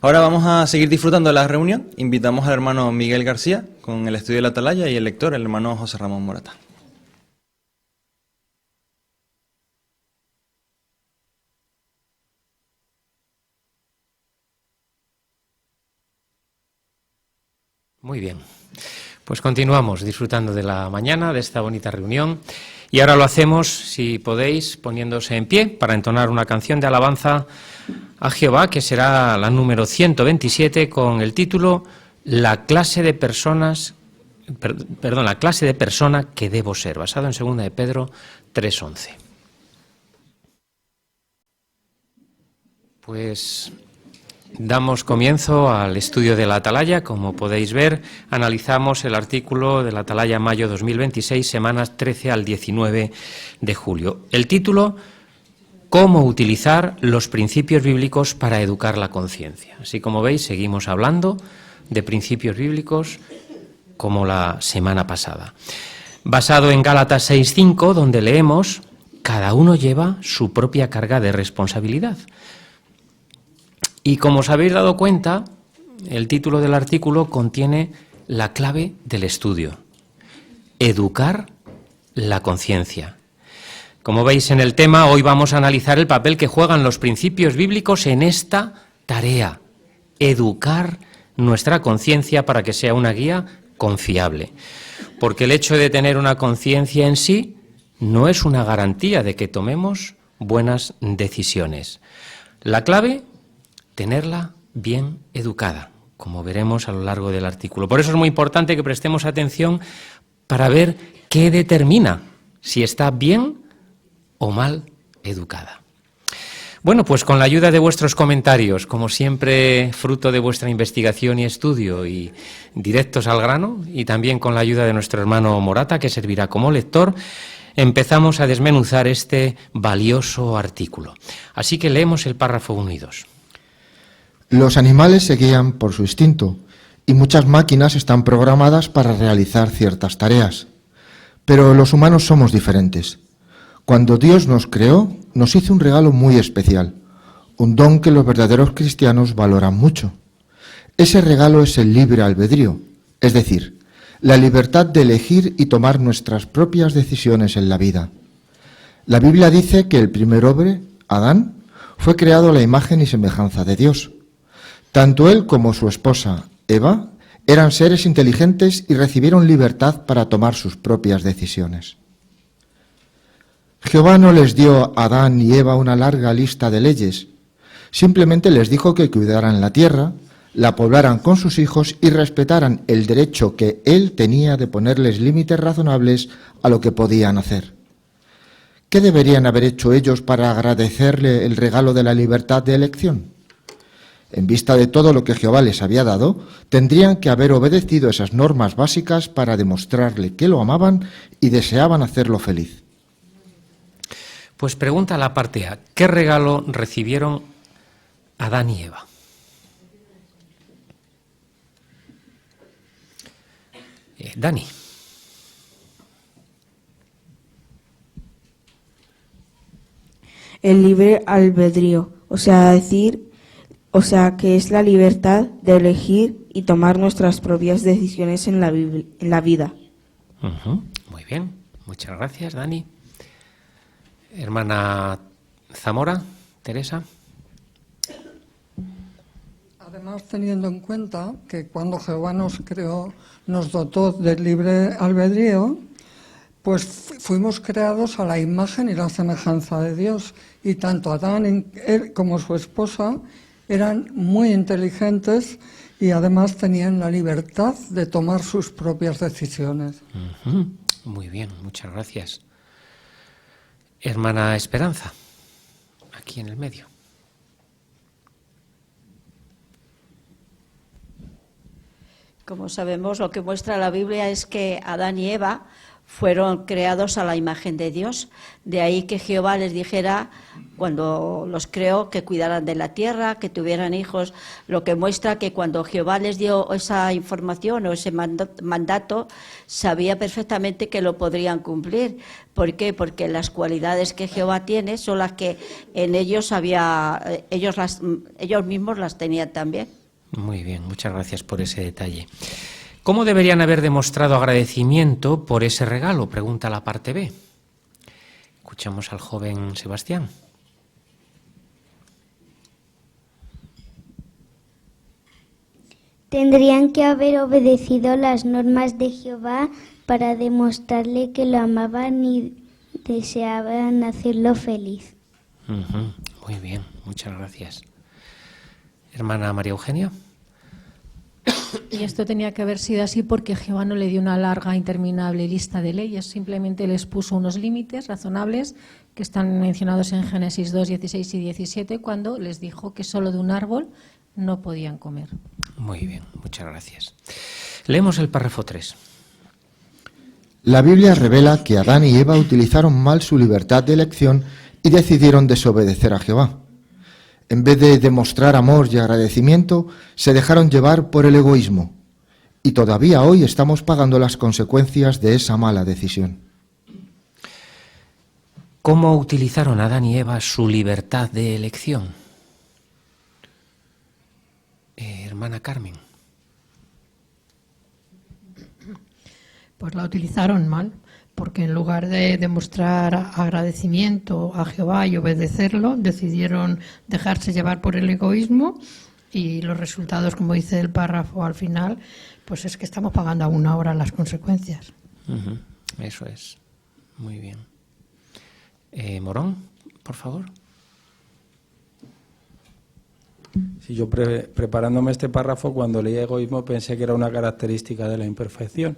S1: Ahora vamos a seguir disfrutando de la reunión. Invitamos al hermano Miguel García con el estudio de la Atalaya y el lector, el hermano José Ramón Morata.
S3: Muy bien, pues continuamos disfrutando de la mañana, de esta bonita reunión, y ahora lo hacemos, si podéis, poniéndose en pie para entonar una canción de alabanza a Jehová, que será la número 127, con el título La clase de persona que debo ser, basado en 2 de Pedro 3:11. Pues damos comienzo al estudio de la Atalaya. Como podéis ver, analizamos el artículo de la Atalaya mayo 2026, semanas 13 al 19 de julio. El título: Cómo utilizar los principios bíblicos para educar la conciencia. Así como veis, seguimos hablando de principios bíblicos como la semana pasada. Basado en Gálatas 6:5, donde leemos: cada uno lleva su propia carga de responsabilidad. Y como os habéis dado cuenta, el título del artículo contiene la clave del estudio: educar la conciencia. Como veis en el tema, hoy vamos a analizar el papel que juegan los principios bíblicos en esta tarea: educar nuestra conciencia para que sea una guía confiable. Porque el hecho de tener una conciencia en sí no es una garantía de que tomemos buenas decisiones. La clave: tenerla bien educada, como veremos a lo largo del artículo. Por eso es muy importante que prestemos atención para ver qué determina si está bien o mal educada. Bueno, pues con la ayuda de vuestros comentarios, como siempre fruto de vuestra investigación y estudio y directos al grano, y también con la ayuda de nuestro hermano Morata, que servirá como lector, empezamos a desmenuzar este valioso artículo. Así que leemos el párrafo 1 y 2.
S4: Los animales se guían por su instinto y muchas máquinas están programadas para realizar ciertas tareas. Pero los humanos somos diferentes. Cuando Dios nos creó, nos hizo un regalo muy especial, un don que los verdaderos cristianos valoran mucho. Ese regalo es el libre albedrío, es decir, la libertad de elegir y tomar nuestras propias decisiones en la vida. La Biblia dice que el primer hombre, Adán, fue creado a la imagen y semejanza de Dios. Tanto él como su esposa, Eva, eran seres inteligentes y recibieron libertad para tomar sus propias decisiones. Jehová no les dio a Adán y Eva una larga lista de leyes, simplemente les dijo que cuidaran la tierra, la poblaran con sus hijos y respetaran el derecho que él tenía de ponerles límites razonables a lo que podían hacer. ¿Qué deberían haber hecho ellos para agradecerle el regalo de la libertad de elección? En vista de todo lo que Jehová les había dado, tendrían que haber obedecido esas normas básicas para demostrarle que lo amaban y deseaban hacerlo feliz.
S3: Pues pregunta la parte A. ¿Qué regalo recibieron Adán y Eva? Dani.
S5: El libre albedrío, o sea, que es la libertad de elegir y tomar nuestras propias decisiones en la vida.
S3: Muy bien, muchas gracias, Dani. Hermana Zamora, Teresa.
S6: Además, teniendo en cuenta que cuando Jehová nos creó, nos dotó del libre albedrío, pues fuimos creados a la imagen y la semejanza de Dios. Y tanto Adán como su esposa eran muy inteligentes y además tenían la libertad de tomar sus propias decisiones.
S3: Muy bien, muchas gracias. Hermana Esperanza, aquí en el medio.
S7: Como sabemos, lo que muestra la Biblia es que Adán y Eva fueron creados a la imagen de Dios. De ahí que Jehová les dijera, cuando los creó, que cuidaran de la tierra, que tuvieran hijos, lo que muestra que cuando Jehová les dio esa información o ese mandato, sabía perfectamente que lo podrían cumplir. ¿Por qué? Porque las cualidades que Jehová tiene son las que en ellos ellos mismos las tenían también.
S3: Muy bien, muchas gracias por ese detalle. ¿Cómo deberían haber demostrado agradecimiento por ese regalo? Pregunta la parte B. Escuchamos al joven Sebastián.
S8: Tendrían que haber obedecido las normas de Jehová para demostrarle que lo amaban y deseaban hacerlo feliz.
S3: Muy bien, muchas gracias. Hermana María Eugenia.
S9: Y esto tenía que haber sido así porque Jehová no le dio una larga, interminable lista de leyes, simplemente les puso unos límites razonables que están mencionados en Génesis 2, 16 y 17, cuando les dijo que solo de un árbol no podían comer.
S3: Muy bien, muchas gracias. Leemos el párrafo 3.
S4: La Biblia revela que Adán y Eva utilizaron mal su libertad de elección y decidieron desobedecer a Jehová. En vez de demostrar amor y agradecimiento, se dejaron llevar por el egoísmo. Y todavía hoy estamos pagando las consecuencias de esa mala decisión.
S3: ¿Cómo utilizaron Adán y Eva su libertad de elección? Hermana Carmen.
S10: Pues la utilizaron mal, porque en lugar de demostrar agradecimiento a Jehová y obedecerlo, decidieron dejarse llevar por el egoísmo y los resultados, como dice el párrafo al final, pues es que estamos pagando aún ahora las consecuencias.
S3: Eso es. Muy bien. Morón, por favor.
S11: Sí, yo preparándome este párrafo, cuando leí egoísmo pensé que era una característica de la imperfección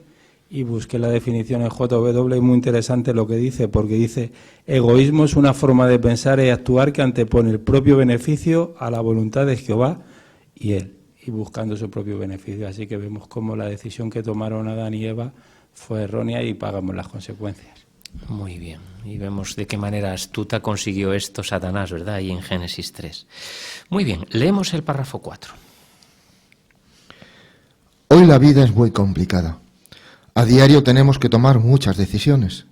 S11: y busqué la definición en JW y muy interesante lo que dice, porque dice: egoísmo es una forma de pensar y actuar que antepone el propio beneficio a la voluntad de Jehová y él, y buscando su propio beneficio. Así que vemos cómo la decisión que tomaron Adán y Eva fue errónea y pagamos las consecuencias.
S3: Muy bien, y vemos de qué manera astuta consiguió esto Satanás, ¿verdad? Ahí en Génesis 3. Muy bien, leemos el párrafo 4.
S4: Hoy la vida es muy complicada. A diario tenemos que tomar muchas decisiones.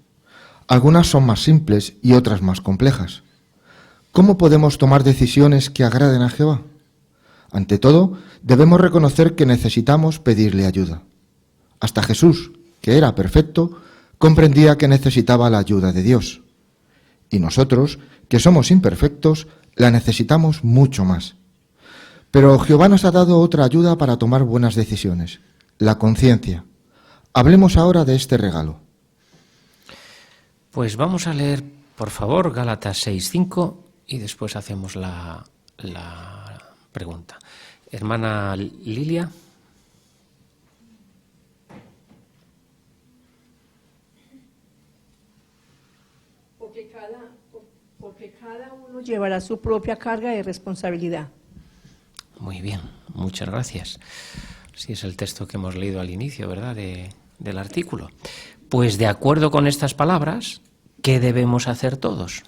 S4: Algunas son más simples y otras más complejas. ¿Cómo podemos tomar decisiones que agraden a Jehová? Ante todo, debemos reconocer que necesitamos pedirle ayuda. Hasta Jesús, que era perfecto, comprendía que necesitaba la ayuda de Dios. Y nosotros, que somos imperfectos, la necesitamos mucho más. Pero Jehová nos ha dado otra ayuda para tomar buenas decisiones, la conciencia. Hablemos ahora de este regalo.
S3: Pues vamos a leer, por favor, Gálatas 6:5 y después hacemos la pregunta. Hermana Lilia.
S12: Porque cada uno llevará su propia carga de responsabilidad.
S3: Muy bien, muchas gracias. Sí, es el texto que hemos leído al inicio, ¿verdad?, del artículo. Pues de acuerdo con estas palabras, ¿qué debemos hacer todos?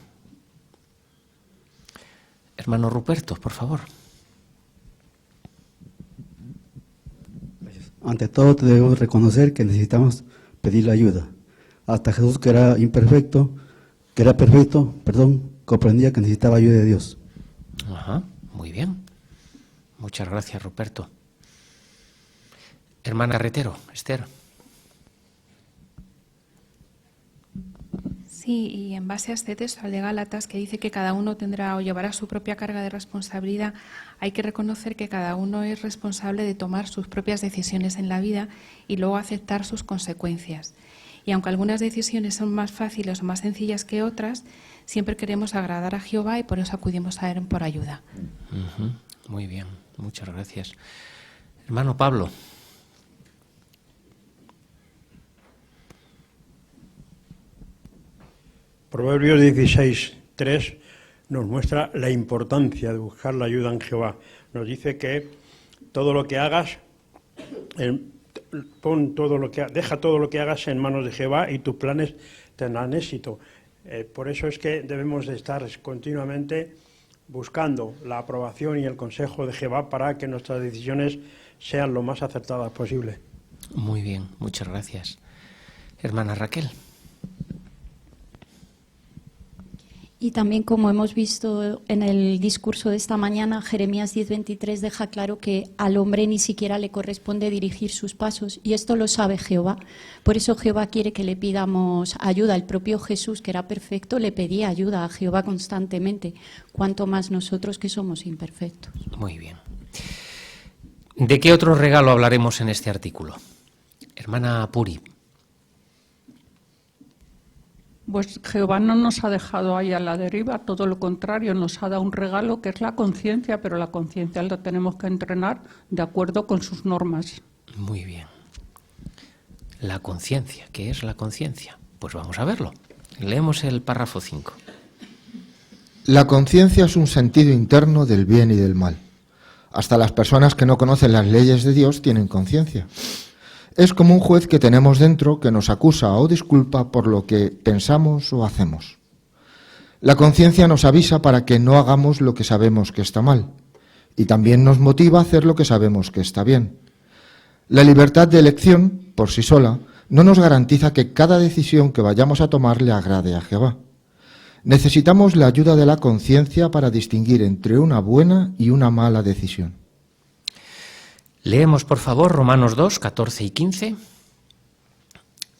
S3: Hermano Ruperto, por favor.
S13: Ante todo debemos reconocer que necesitamos pedir ayuda. Hasta Jesús, que era perfecto, comprendía que necesitaba ayuda de Dios.
S3: Ajá, muy bien. Muchas gracias, Ruperto. Hermana Carretero, Esther.
S14: Sí, y en base a este texto, al de Gálatas, que dice que cada uno tendrá o llevará su propia carga de responsabilidad, hay que reconocer que cada uno es responsable de tomar sus propias decisiones en la vida y luego aceptar sus consecuencias. Y aunque algunas decisiones son más fáciles o más sencillas que otras, siempre queremos agradar a Jehová y por eso acudimos a Él por ayuda.
S3: Muy bien, muchas gracias. Hermano Pablo.
S15: Proverbios 16:3 nos muestra la importancia de buscar la ayuda en Jehová. Nos dice que todo lo que hagas, deja todo lo que hagas en manos de Jehová y tus planes tendrán éxito. Por eso es que debemos de estar continuamente buscando la aprobación y el consejo de Jehová para que nuestras decisiones sean lo más acertadas posible.
S3: Muy bien, muchas gracias. Hermana Raquel.
S16: Y también, como hemos visto en el discurso de esta mañana, Jeremías 10:23 deja claro que al hombre ni siquiera le corresponde dirigir sus pasos, y esto lo sabe Jehová. Por eso Jehová quiere que le pidamos ayuda. El propio Jesús, que era perfecto, le pedía ayuda a Jehová constantemente, cuanto más nosotros, que somos imperfectos.
S3: Muy bien. ¿De qué otro regalo hablaremos en este artículo? Hermana Puri.
S17: Pues Jehová no nos ha dejado ahí a la deriva, todo lo contrario, nos ha dado un regalo que es la conciencia, pero la conciencia la tenemos que entrenar de acuerdo con sus normas.
S3: Muy bien. La conciencia, ¿qué es la conciencia? Pues vamos a verlo. Leemos el párrafo 5.
S4: La conciencia es un sentido interno del bien y del mal. Hasta las personas que no conocen las leyes de Dios tienen conciencia. Es como un juez que tenemos dentro que nos acusa o disculpa por lo que pensamos o hacemos. La conciencia nos avisa para que no hagamos lo que sabemos que está mal, y también nos motiva a hacer lo que sabemos que está bien. La libertad de elección, por sí sola, no nos garantiza que cada decisión que vayamos a tomar le agrade a Jehová. Necesitamos la ayuda de la conciencia para distinguir entre una buena y una mala decisión.
S3: Leemos, por favor, Romanos 2, 14 y 15.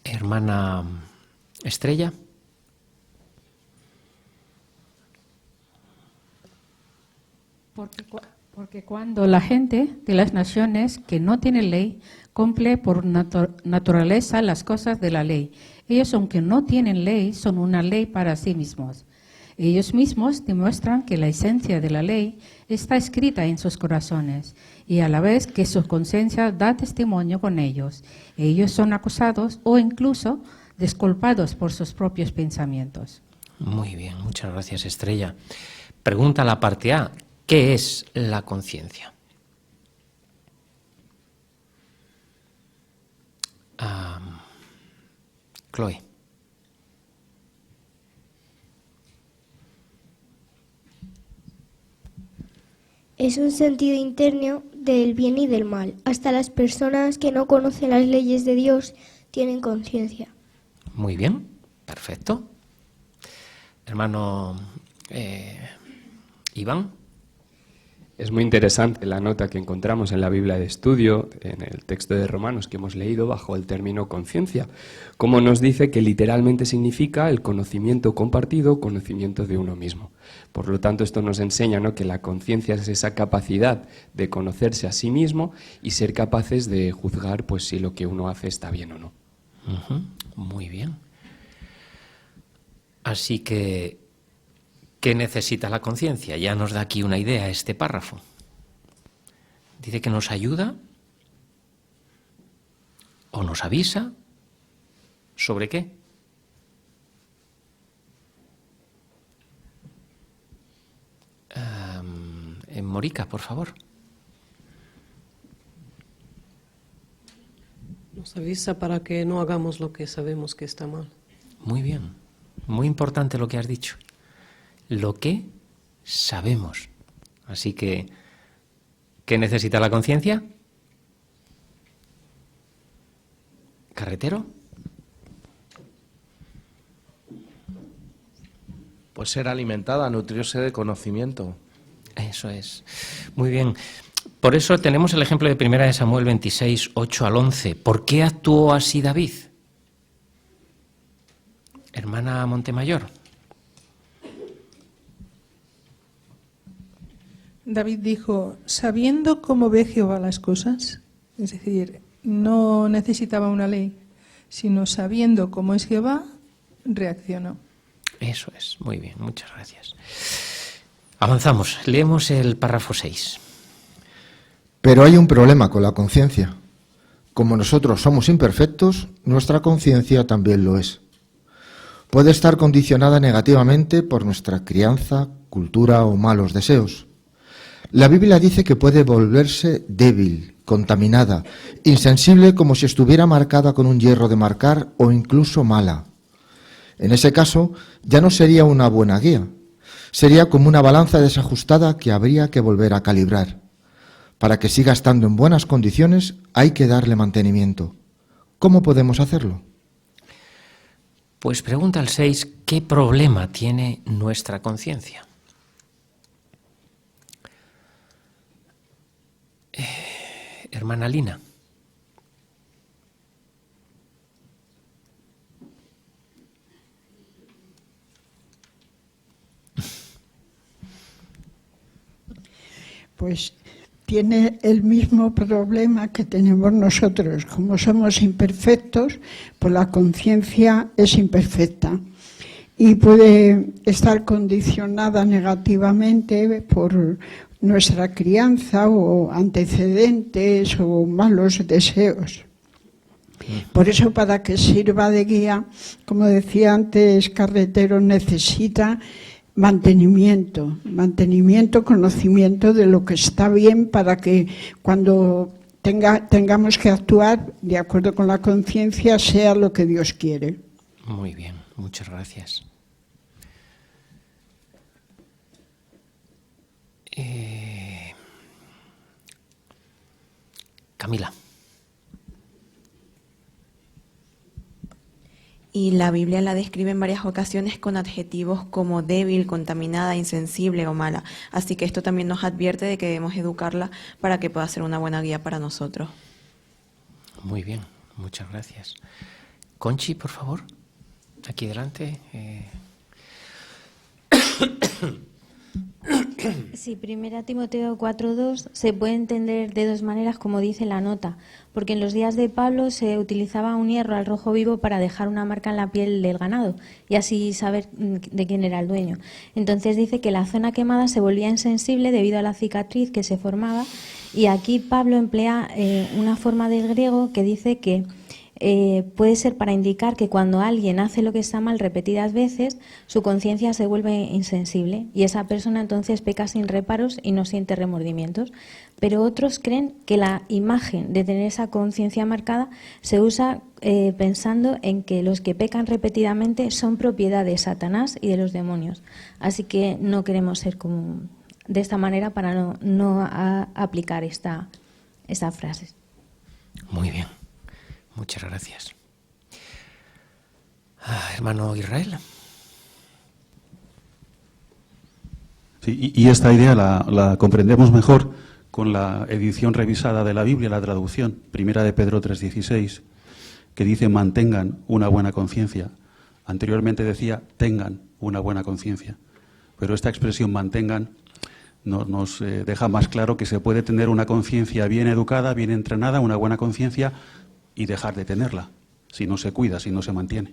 S3: Hermana Estrella.
S9: Porque cuando la gente de las naciones que no tienen ley cumple por naturaleza las cosas de la ley, ellos, aunque no tienen ley, son una ley para sí mismos. Ellos mismos demuestran que la esencia de la ley está escrita en sus corazones y a la vez que su conciencia da testimonio con ellos. Ellos son acusados o incluso disculpados por sus propios pensamientos.
S3: Muy bien, muchas gracias, Estrella. Pregunta la parte A. ¿Qué es la conciencia? Chloe.
S18: Es un sentido interno del bien y del mal. Hasta las personas que no conocen las leyes de Dios tienen conciencia.
S3: Muy bien, perfecto. Hermano Iván.
S19: Es muy interesante la nota que encontramos en la Biblia de Estudio, en el texto de Romanos que hemos leído, bajo el término conciencia, como nos dice que literalmente significa el conocimiento compartido, conocimiento de uno mismo. Por lo tanto, esto nos enseña, ¿no?, que la conciencia es esa capacidad de conocerse a sí mismo y ser capaces de juzgar pues si lo que uno hace está bien o no.
S3: Muy bien. Así que, ¿qué necesita la conciencia? Ya nos da aquí una idea este párrafo. Dice que nos ayuda o nos avisa. ¿Sobre qué? Morica, por favor.
S20: Nos avisa para que no hagamos lo que sabemos que está mal.
S3: Muy bien. Muy importante lo que has dicho. Lo que sabemos. Así que, ¿qué necesita la conciencia? ¿Carretero?
S21: Pues ser alimentada, nutrirse de conocimiento.
S3: Eso es. Muy bien. Por eso tenemos el ejemplo de 1 Samuel 26, 8 al 11. ¿Por qué actuó así David? Hermana Montemayor.
S22: David dijo, sabiendo cómo ve Jehová las cosas, es decir, no necesitaba una ley, sino sabiendo cómo es Jehová, reaccionó.
S3: Eso es, muy bien, muchas gracias. Avanzamos, leemos el párrafo 6.
S4: Pero hay un problema con la conciencia. Como nosotros somos imperfectos, nuestra conciencia también lo es. Puede estar condicionada negativamente por nuestra crianza, cultura o malos deseos. La Biblia dice que puede volverse débil, contaminada, insensible como si estuviera marcada con un hierro de marcar o incluso mala. En ese caso, ya no sería una buena guía. Sería como una balanza desajustada que habría que volver a calibrar. Para que siga estando en buenas condiciones, hay que darle mantenimiento. ¿Cómo podemos hacerlo?
S3: Pues pregunta el 6, ¿qué problema tiene nuestra conciencia? Hermana Lina.
S23: Pues tiene el mismo problema que tenemos nosotros. Como somos imperfectos, pues la conciencia es imperfecta y puede estar condicionada negativamente por nuestra crianza o antecedentes o malos deseos. Por eso, para que sirva de guía, como decía antes Carretero, necesita mantenimiento, conocimiento de lo que está bien para que cuando tengamos que actuar de acuerdo con la conciencia sea lo que Dios quiere.
S3: Muy bien, muchas gracias. Camila.
S5: Y la Biblia la describe en varias ocasiones con adjetivos como débil, contaminada, insensible o mala. Así que esto también nos advierte de que debemos educarla para que pueda ser una buena guía para nosotros.
S3: Muy bien, muchas gracias. Conchi, por favor, aquí delante.
S8: Sí, 1 Timoteo 4:2 se puede entender de dos maneras, como dice la nota, porque en los días de Pablo se utilizaba un hierro al rojo vivo para dejar una marca en la piel del ganado y así saber de quién era el dueño. Entonces dice que la zona quemada se volvía insensible debido a la cicatriz que se formaba, y aquí Pablo emplea una forma del griego que dice que puede ser para indicar que cuando alguien hace lo que está mal repetidas veces, su conciencia se vuelve insensible y esa persona entonces peca sin reparos y no siente remordimientos. Pero otros creen que la imagen de tener esa conciencia marcada se usa pensando en que los que pecan repetidamente son propiedad de Satanás y de los demonios. Así que no queremos ser como de esta manera para no aplicar esta frase.
S3: Muy bien. Muchas gracias. Hermano Israel.
S1: Sí, y esta idea la comprendemos mejor con la edición revisada de la Biblia, la traducción, primera de Pedro 3:16, que dice mantengan una buena conciencia. Anteriormente decía tengan una buena conciencia, pero esta expresión mantengan nos deja más claro que se puede tener una conciencia bien educada, bien entrenada, una buena conciencia y dejar de tenerla, si no se cuida, si no se mantiene.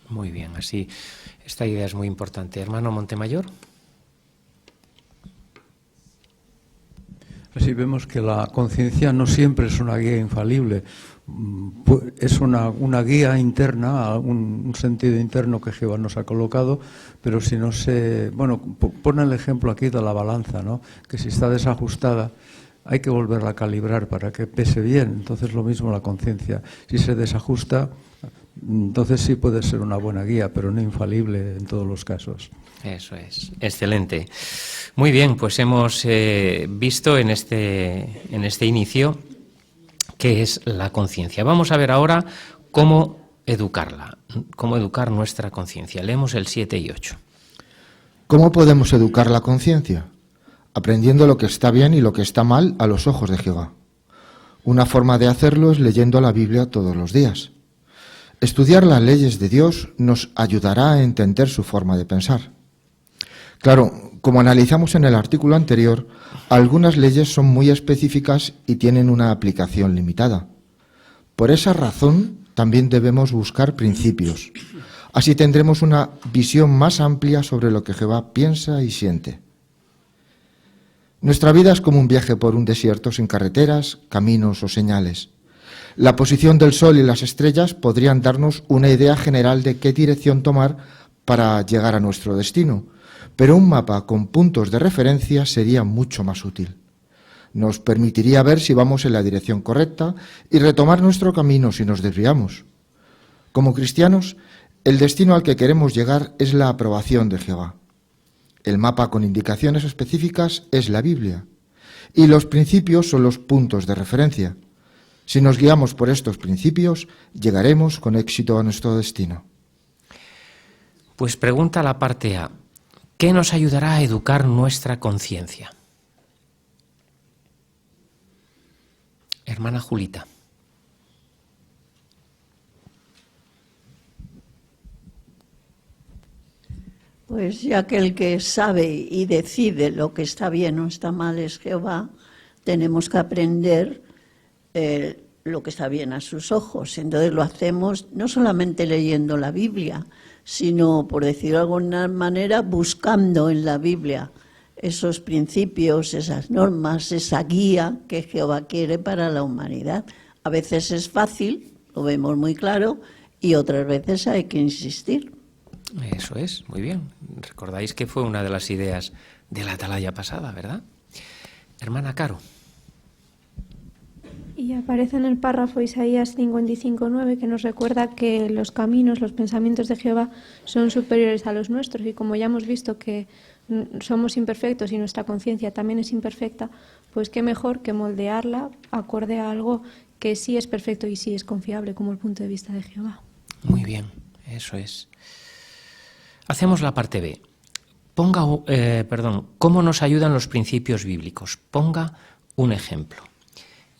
S3: Muy bien, así, esta idea es muy importante. Hermano Montemayor.
S2: Así vemos que la conciencia no siempre es una guía infalible, es una guía interna, un sentido interno que Jehová nos ha colocado, pero si no se... Bueno, pone el ejemplo aquí de la balanza, ¿no? Que si está desajustada hay que volverla a calibrar para que pese bien. Entonces lo mismo la conciencia, si se desajusta, entonces sí puede ser una buena guía, pero no infalible en todos los casos.
S3: Eso es, excelente. Muy bien, pues hemos visto en este inicio qué es la conciencia. Vamos a ver ahora cómo educarla, cómo educar nuestra conciencia. Leemos el 7 y 8.
S4: ¿Cómo podemos educar la conciencia? Aprendiendo lo que está bien y lo que está mal a los ojos de Jehová. Una forma de hacerlo es leyendo la Biblia todos los días. Estudiar las leyes de Dios nos ayudará a entender su forma de pensar. Claro, como analizamos en el artículo anterior, algunas leyes son muy específicas y tienen una aplicación limitada. Por esa razón, también debemos buscar principios. Así tendremos una visión más amplia sobre lo que Jehová piensa y siente. Nuestra vida es como un viaje por un desierto sin carreteras, caminos o señales. La posición del sol y las estrellas podrían darnos una idea general de qué dirección tomar para llegar a nuestro destino, pero un mapa con puntos de referencia sería mucho más útil. Nos permitiría ver si vamos en la dirección correcta y retomar nuestro camino si nos desviamos. Como cristianos, el destino al que queremos llegar es la aprobación de Jehová. El mapa con indicaciones específicas es la Biblia, y los principios son los puntos de referencia. Si nos guiamos por estos principios, llegaremos con éxito a nuestro destino.
S3: Pues pregunta la parte A. ¿Qué nos ayudará a educar nuestra conciencia? Hermana Julita.
S7: Pues ya que el que sabe y decide lo que está bien o está mal es Jehová, tenemos que aprender lo que está bien a sus ojos. Entonces lo hacemos no solamente leyendo la Biblia, sino, por decirlo de alguna manera, buscando en la Biblia esos principios, esas normas, esa guía que Jehová quiere para la humanidad. A veces es fácil, lo vemos muy claro, y otras veces hay que insistir.
S3: Eso es, muy bien. Recordáis que fue una de las ideas de la atalaya pasada, ¿verdad? Hermana Caro.
S8: Y aparece en el párrafo Isaías 55:9 que nos recuerda que los caminos, los pensamientos de Jehová son superiores a los nuestros, y como ya hemos visto que somos imperfectos y nuestra conciencia también es imperfecta, pues qué mejor que moldearla acorde a algo que sí es perfecto y sí es confiable, como el punto de vista de Jehová.
S3: Muy bien, eso es. Hacemos la parte B. ¿Cómo nos ayudan los principios bíblicos? Ponga un ejemplo.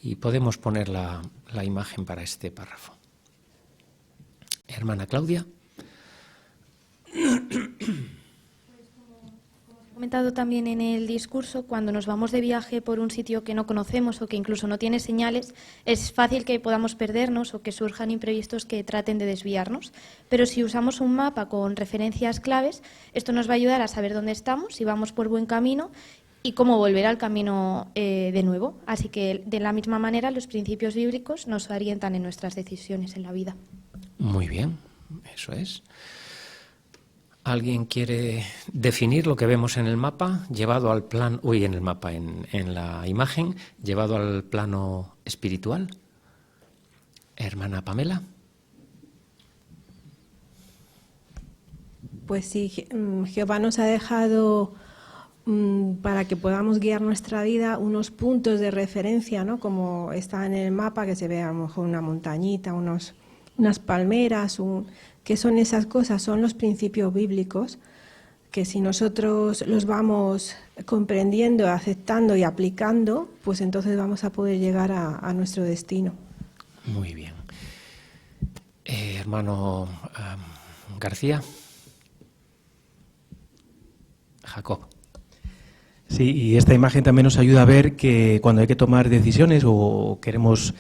S3: Y podemos poner la imagen para este párrafo. Hermana Claudia.
S8: He comentado también en el discurso, cuando nos vamos de viaje por un sitio que no conocemos o que incluso no tiene señales, es fácil que podamos perdernos o que surjan imprevistos que traten de desviarnos. Pero si usamos un mapa con referencias claves, esto nos va a ayudar a saber dónde estamos, si vamos por buen camino y cómo volver al camino de nuevo. Así que, de la misma manera, los principios bíblicos nos orientan en nuestras decisiones en la vida.
S3: Muy bien, eso es. ¿Alguien quiere definir lo que vemos en el mapa, llevado al plano, en la imagen, llevado al plano espiritual? Hermana Pamela.
S12: Pues sí, Jehová nos ha dejado para que podamos guiar nuestra vida unos puntos de referencia, ¿no? Como está en el mapa, que se ve a lo mejor una montañita, unas palmeras, ¿qué son esas cosas? Son los principios bíblicos que si nosotros los vamos comprendiendo, aceptando y aplicando, pues entonces vamos a poder llegar a nuestro destino.
S3: Muy bien. Hermano García. Jacob.
S6: Sí, y esta imagen también nos ayuda a ver que cuando hay que tomar decisiones o queremos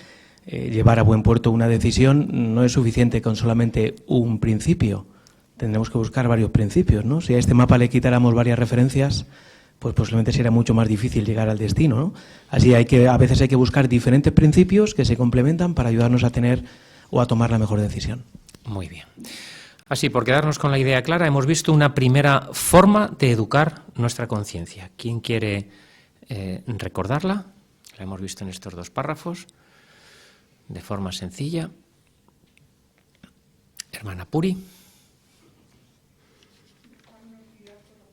S6: llevar a buen puerto una decisión, no es suficiente con solamente un principio. Tendremos que buscar varios principios, ¿no? Si a este mapa le quitáramos varias referencias, pues posiblemente será mucho más difícil llegar al destino, ¿no? Así a veces hay que buscar diferentes principios que se complementan para ayudarnos a tener o a tomar la mejor decisión.
S3: Muy bien. Así, por quedarnos con la idea clara, hemos visto una primera forma de educar nuestra conciencia. ¿Quién quiere recordarla? La hemos visto en estos 2 párrafos, de forma sencilla. Hermana Puri.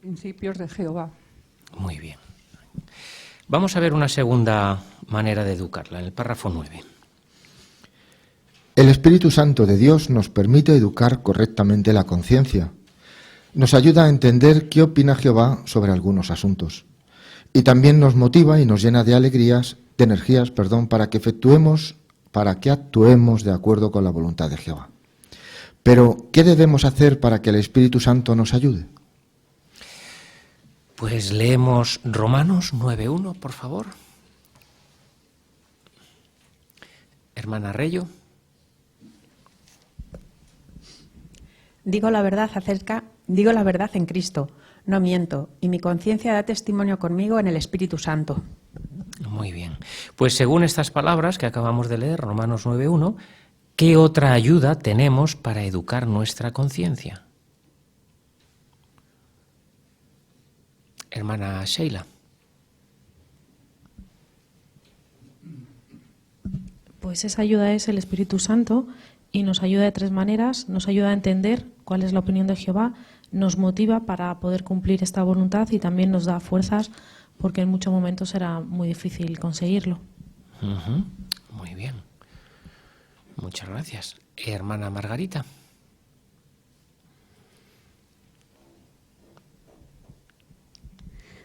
S17: Principios de Jehová.
S3: Muy bien. Vamos a ver una segunda manera de educarla, en el párrafo 9.
S4: El Espíritu Santo de Dios nos permite educar correctamente la conciencia. Nos ayuda a entender qué opina Jehová sobre algunos asuntos. Y también nos motiva y nos llena de energías, para que actuemos de acuerdo con la voluntad de Jehová. Pero, ¿qué debemos hacer para que el Espíritu Santo nos ayude?
S3: Pues leemos Romanos 9.1, por favor. Hermana Reyo.
S10: Digo la verdad en Cristo, no miento, y mi conciencia da testimonio conmigo en el Espíritu Santo.
S3: Muy bien. Pues según estas palabras que acabamos de leer, Romanos 9.1, ¿qué otra ayuda tenemos para educar nuestra conciencia? Hermana Sheila.
S9: Pues esa ayuda es el Espíritu Santo y nos ayuda de 3 maneras. Nos ayuda a entender cuál es la opinión de Jehová, nos motiva para poder cumplir esta voluntad y también nos da fuerzas porque en muchos momentos será muy difícil conseguirlo.
S3: Muy bien. Muchas gracias. Hermana Margarita.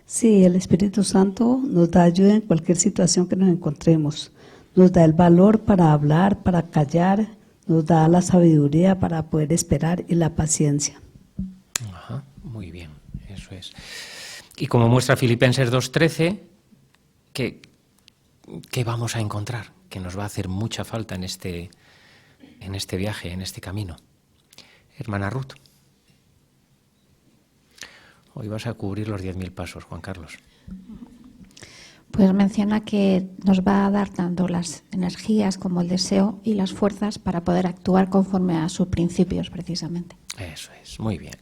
S11: Sí, el Espíritu Santo nos da ayuda en cualquier situación que nos encontremos. Nos da el valor para hablar, para callar, nos da la sabiduría para poder esperar y la paciencia.
S3: Ajá, muy bien, eso es. Y como muestra Filipenses 2.13, ¿qué vamos a encontrar? Que nos va a hacer mucha falta en este viaje, en este camino. Hermana Ruth. Hoy vas a cubrir los 10.000 pasos, Juan Carlos.
S16: Pues menciona que nos va a dar tanto las energías como el deseo y las fuerzas para poder actuar conforme a sus principios, precisamente.
S3: Eso es, muy bien.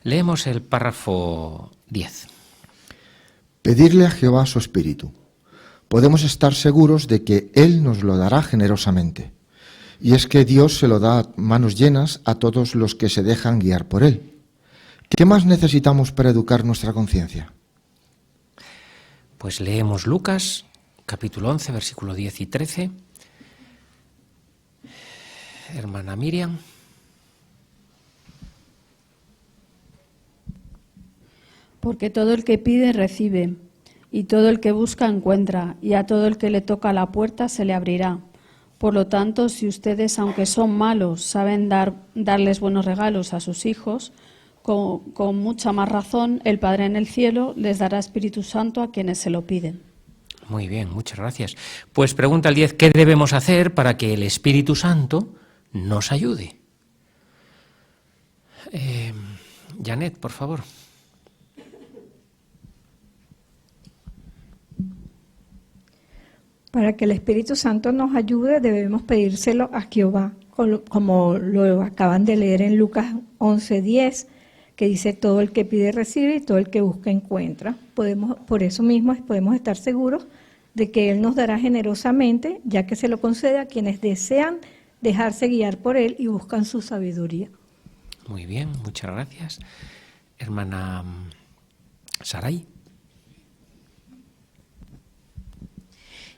S3: Leemos el párrafo 10.
S4: Pedirle a Jehová su Espíritu. Podemos estar seguros de que Él nos lo dará generosamente. Y es que Dios se lo da a manos llenas a todos los que se dejan guiar por Él. ¿Qué más necesitamos para educar nuestra conciencia?
S3: Pues leemos Lucas, capítulo 11, versículo 10 y 13. Hermana Miriam.
S24: Porque todo el que pide recibe, y todo el que busca encuentra, y a todo el que le toca la puerta se le abrirá. Por lo tanto, si ustedes, aunque son malos, saben darles buenos regalos a sus hijos, con mucha más razón, el Padre en el cielo les dará Espíritu Santo a quienes se lo piden.
S3: Muy bien, muchas gracias. Pues pregunta el 10, ¿qué debemos hacer para que el Espíritu Santo nos ayude? Janet, por favor.
S25: Para que el Espíritu Santo nos ayude, debemos pedírselo a Jehová, como lo acaban de leer en Lucas 11:10, que dice: todo el que pide recibe y todo el que busca encuentra. Por eso mismo podemos estar seguros de que Él nos dará generosamente, ya que se lo concede a quienes desean dejarse guiar por Él y buscan su sabiduría.
S3: Muy bien, muchas gracias. Hermana Saray.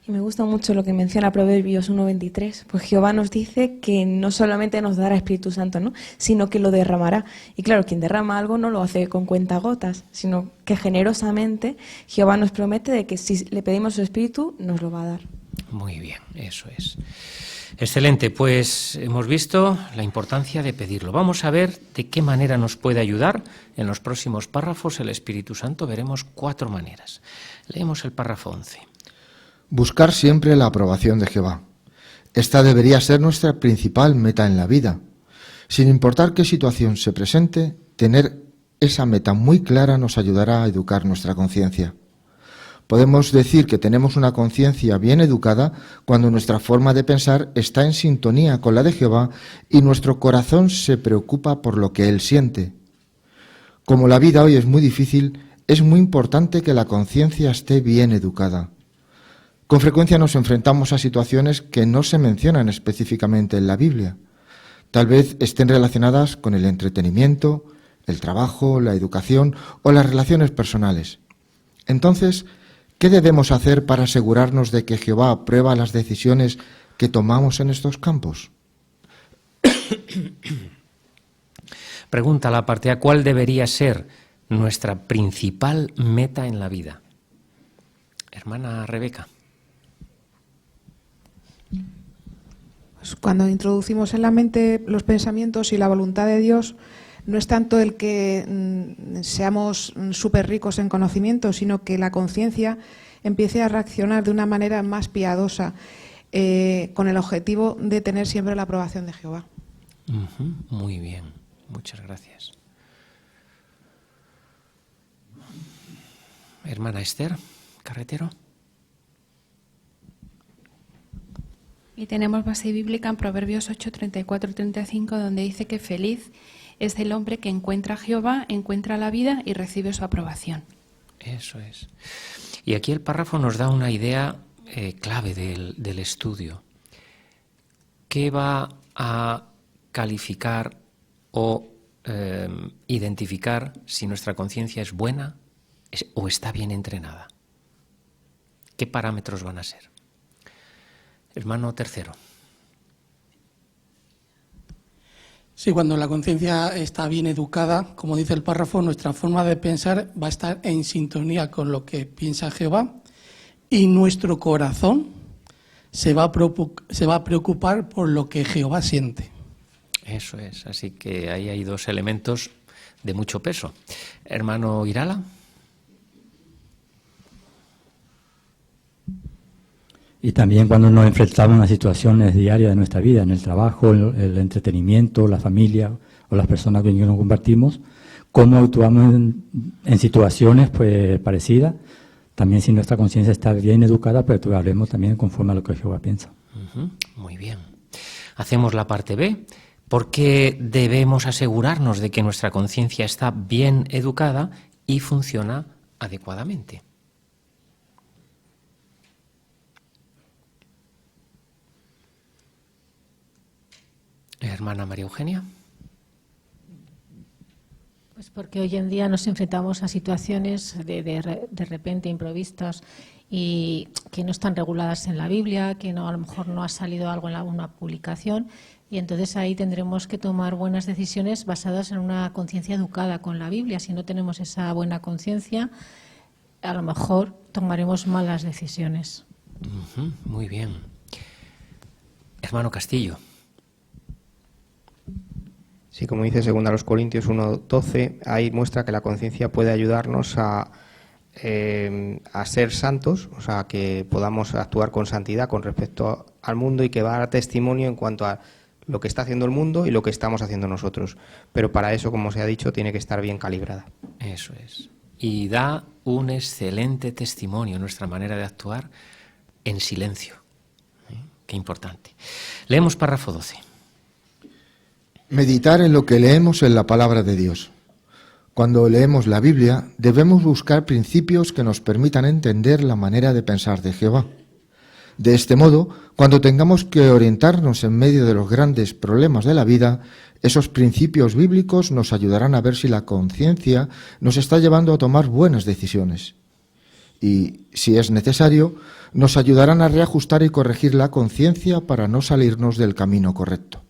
S5: Y me gusta mucho lo que menciona Proverbios 1:23, pues Jehová nos dice que no solamente nos dará Espíritu Santo, ¿no?, sino que lo derramará. Y claro, quien derrama algo no lo hace con cuentagotas, sino que generosamente Jehová nos promete de que si le pedimos su Espíritu, nos lo va a dar.
S3: Muy bien, eso es. Excelente, pues hemos visto la importancia de pedirlo. Vamos a ver de qué manera nos puede ayudar. En los próximos párrafos el Espíritu Santo veremos 4 maneras. Leemos el párrafo 11.
S4: Buscar siempre la aprobación de Jehová. Esta debería ser nuestra principal meta en la vida. Sin importar qué situación se presente, tener esa meta muy clara nos ayudará a educar nuestra conciencia. Podemos decir que tenemos una conciencia bien educada cuando nuestra forma de pensar está en sintonía con la de Jehová y nuestro corazón se preocupa por lo que Él siente. Como la vida hoy es muy difícil, es muy importante que la conciencia esté bien educada. Con frecuencia nos enfrentamos a situaciones que no se mencionan específicamente en la Biblia. Tal vez estén relacionadas con el entretenimiento, el trabajo, la educación o las relaciones personales. Entonces, ¿qué debemos hacer para asegurarnos de que Jehová aprueba las decisiones que tomamos en estos campos?
S3: Pregunta la parte A: ¿cuál debería ser nuestra principal meta en la vida? Hermana Rebeca.
S13: Cuando introducimos en la mente los pensamientos y la voluntad de Dios, no es tanto el que seamos súper ricos en conocimiento, sino que la conciencia empiece a reaccionar de una manera más piadosa, con el objetivo de tener siempre la aprobación de Jehová.
S3: Muy bien, muchas gracias. Hermana Esther Carretero.
S14: Y tenemos base bíblica en Proverbios 8, 34 y 35, donde dice que feliz es el hombre que encuentra a Jehová, encuentra la vida y recibe su aprobación.
S3: Eso es. Y aquí el párrafo nos da una idea clave del estudio. ¿Qué va a calificar o identificar si nuestra conciencia es buena o está bien entrenada? ¿Qué parámetros van a ser? Hermano Tercero.
S15: Sí, cuando la conciencia está bien educada, como dice el párrafo, nuestra forma de pensar va a estar en sintonía con lo que piensa Jehová y nuestro corazón se va a preocupar por lo que Jehová siente.
S3: Eso es, así que ahí hay 2 elementos de mucho peso. Hermano Irala.
S18: Y también cuando nos enfrentamos a situaciones diarias de nuestra vida, en el trabajo, el entretenimiento, la familia o las personas con quienes nos compartimos, cómo actuamos en situaciones pues parecidas, también si nuestra conciencia está bien educada, pero actuaremos también conforme a lo que Jehová piensa.
S3: Muy bien. Hacemos la parte B. ¿Por qué debemos asegurarnos de que nuestra conciencia está bien educada y funciona adecuadamente? Hermana María Eugenia.
S9: Pues porque hoy en día nos enfrentamos a situaciones de repente imprevistas y que no están reguladas en la Biblia, que no, a lo mejor no ha salido algo en una publicación, y entonces ahí tendremos que tomar buenas decisiones basadas en una conciencia educada con la Biblia. Si no tenemos esa buena conciencia, a lo mejor tomaremos malas decisiones.
S3: Muy bien. Hermano Castillo.
S19: Sí, como dice 2 Corintios 1:12, ahí muestra que la conciencia puede ayudarnos a ser santos, o sea, que podamos actuar con santidad con respecto al mundo y que va a dar testimonio en cuanto a lo que está haciendo el mundo y lo que estamos haciendo nosotros. Pero para eso, como se ha dicho, tiene que estar bien calibrada.
S3: Eso es. Y da un excelente testimonio nuestra manera de actuar en silencio. Qué importante. Leemos párrafo 12.
S4: Meditar en lo que leemos en la palabra de Dios. Cuando leemos la Biblia, debemos buscar principios que nos permitan entender la manera de pensar de Jehová. De este modo, cuando tengamos que orientarnos en medio de los grandes problemas de la vida, esos principios bíblicos nos ayudarán a ver si la conciencia nos está llevando a tomar buenas decisiones. y, si es necesario, nos ayudarán a reajustar y corregir la conciencia para no salirnos del camino correcto.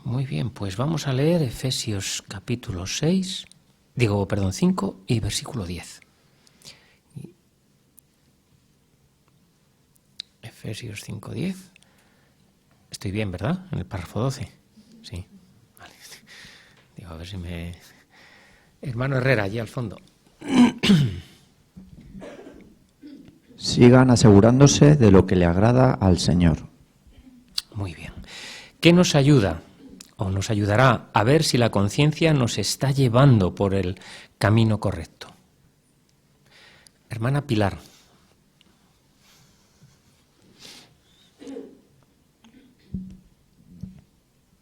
S3: Muy bien, pues vamos a leer Efesios capítulo 5 y versículo 10. Efesios 5:10. Estoy bien, ¿verdad? En el párrafo 12. Sí. Vale. Digo, a ver si me... Hermano Herrera, allí al fondo.
S1: Sigan asegurándose de lo que le agrada al Señor.
S3: Muy bien. ¿Qué nos ayuda o nos ayudará a ver si la conciencia nos está llevando por el camino correcto? Hermana Pilar.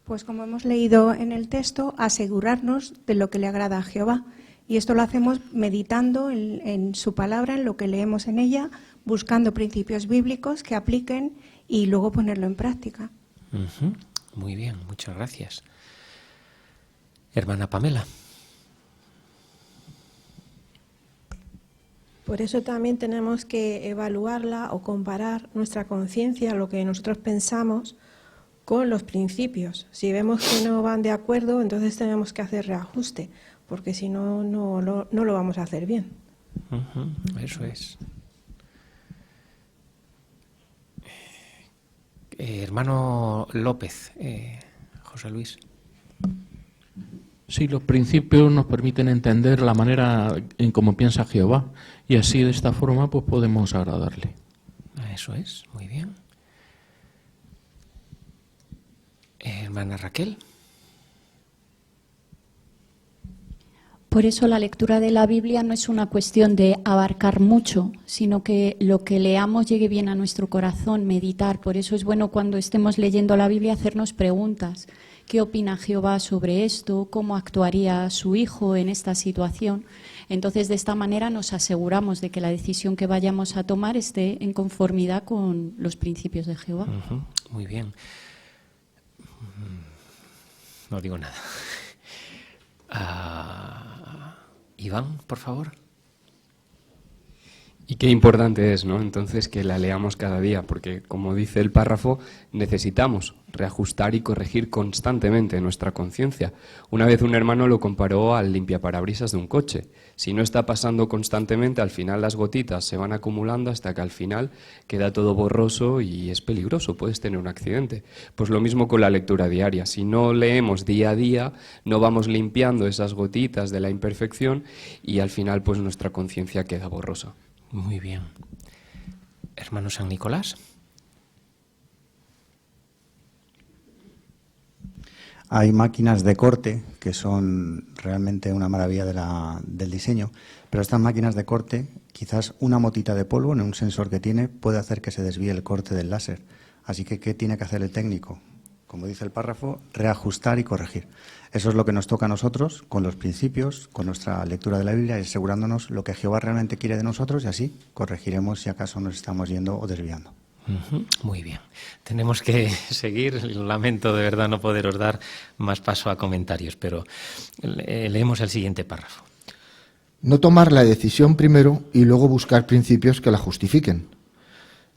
S20: Pues como hemos leído en el texto, asegurarnos de lo que le agrada a Jehová. Y esto lo hacemos meditando en su palabra, en lo que leemos en ella, buscando principios bíblicos que apliquen y luego ponerlo en práctica.
S3: Muy bien, muchas gracias. Hermana Pamela.
S12: Por eso también tenemos que evaluarla o comparar nuestra conciencia, lo que nosotros pensamos, con los principios. Si vemos que no van de acuerdo, entonces tenemos que hacer reajuste, porque si no, no lo vamos a hacer bien.
S3: Eso es. Hermano López, José Luis.
S21: Sí, los principios nos permiten entender la manera en cómo piensa Jehová, y así de esta forma pues podemos agradarle.
S3: Eso es, muy bien. Hermana Raquel.
S16: Por eso la lectura de la Biblia no es una cuestión de abarcar mucho, sino que lo que leamos llegue bien a nuestro corazón, meditar. Por eso es bueno cuando estemos leyendo la Biblia hacernos preguntas. ¿Qué opina Jehová sobre esto? ¿Cómo actuaría su hijo en esta situación? Entonces, de esta manera nos aseguramos de que la decisión que vayamos a tomar esté en conformidad con los principios de Jehová.
S3: Muy bien. No digo nada. Iván, por favor.
S22: Y qué importante es, ¿no? Entonces, que la leamos cada día, porque, como dice el párrafo, necesitamos reajustar y corregir constantemente nuestra conciencia. Una vez un hermano lo comparó al limpiaparabrisas de un coche. Si no está pasando constantemente, al final las gotitas se van acumulando hasta que al final queda todo borroso y es peligroso, puedes tener un accidente. Pues lo mismo con la lectura diaria. Si no leemos día a día, no vamos limpiando esas gotitas de la imperfección y al final pues nuestra conciencia queda borrosa.
S3: Muy bien. Hermano San Nicolás.
S23: Hay máquinas de corte que son realmente una maravilla del diseño, pero estas máquinas de corte, quizás una motita de polvo en un sensor que tiene puede hacer que se desvíe el corte del láser. Así que, ¿qué tiene que hacer el técnico? Como dice el párrafo, reajustar y corregir. Eso es lo que nos toca a nosotros con los principios, con nuestra lectura de la Biblia y asegurándonos lo que Jehová realmente quiere de nosotros y así corregiremos si acaso nos estamos yendo o desviando.
S3: Muy bien. Tenemos que seguir. Lamento de verdad no poderos dar más paso a comentarios, pero leemos el siguiente párrafo.
S4: No tomar la decisión primero y luego buscar principios que la justifiquen.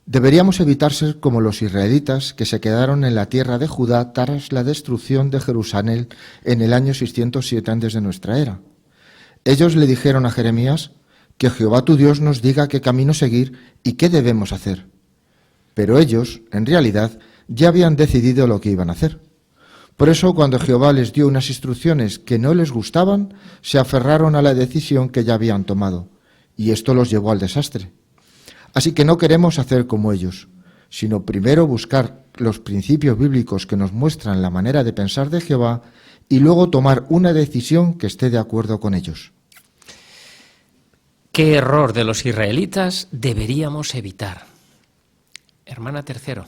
S4: Deberíamos evitar ser como los israelitas que se quedaron en la tierra de Judá tras la destrucción de Jerusalén en el año 607 antes de nuestra era. Ellos le dijeron a Jeremías que Jehová tu Dios nos diga qué camino seguir y qué debemos hacer. Pero ellos, en realidad, ya habían decidido lo que iban a hacer. Por eso, cuando Jehová les dio unas instrucciones que no les gustaban, se aferraron a la decisión que ya habían tomado, y esto los llevó al desastre. Así que no queremos hacer como ellos, sino primero buscar los principios bíblicos que nos muestran la manera de pensar de Jehová y luego tomar una decisión que esté de acuerdo con ellos.
S3: ¿Qué error de los israelitas deberíamos evitar? Hermana Tercero.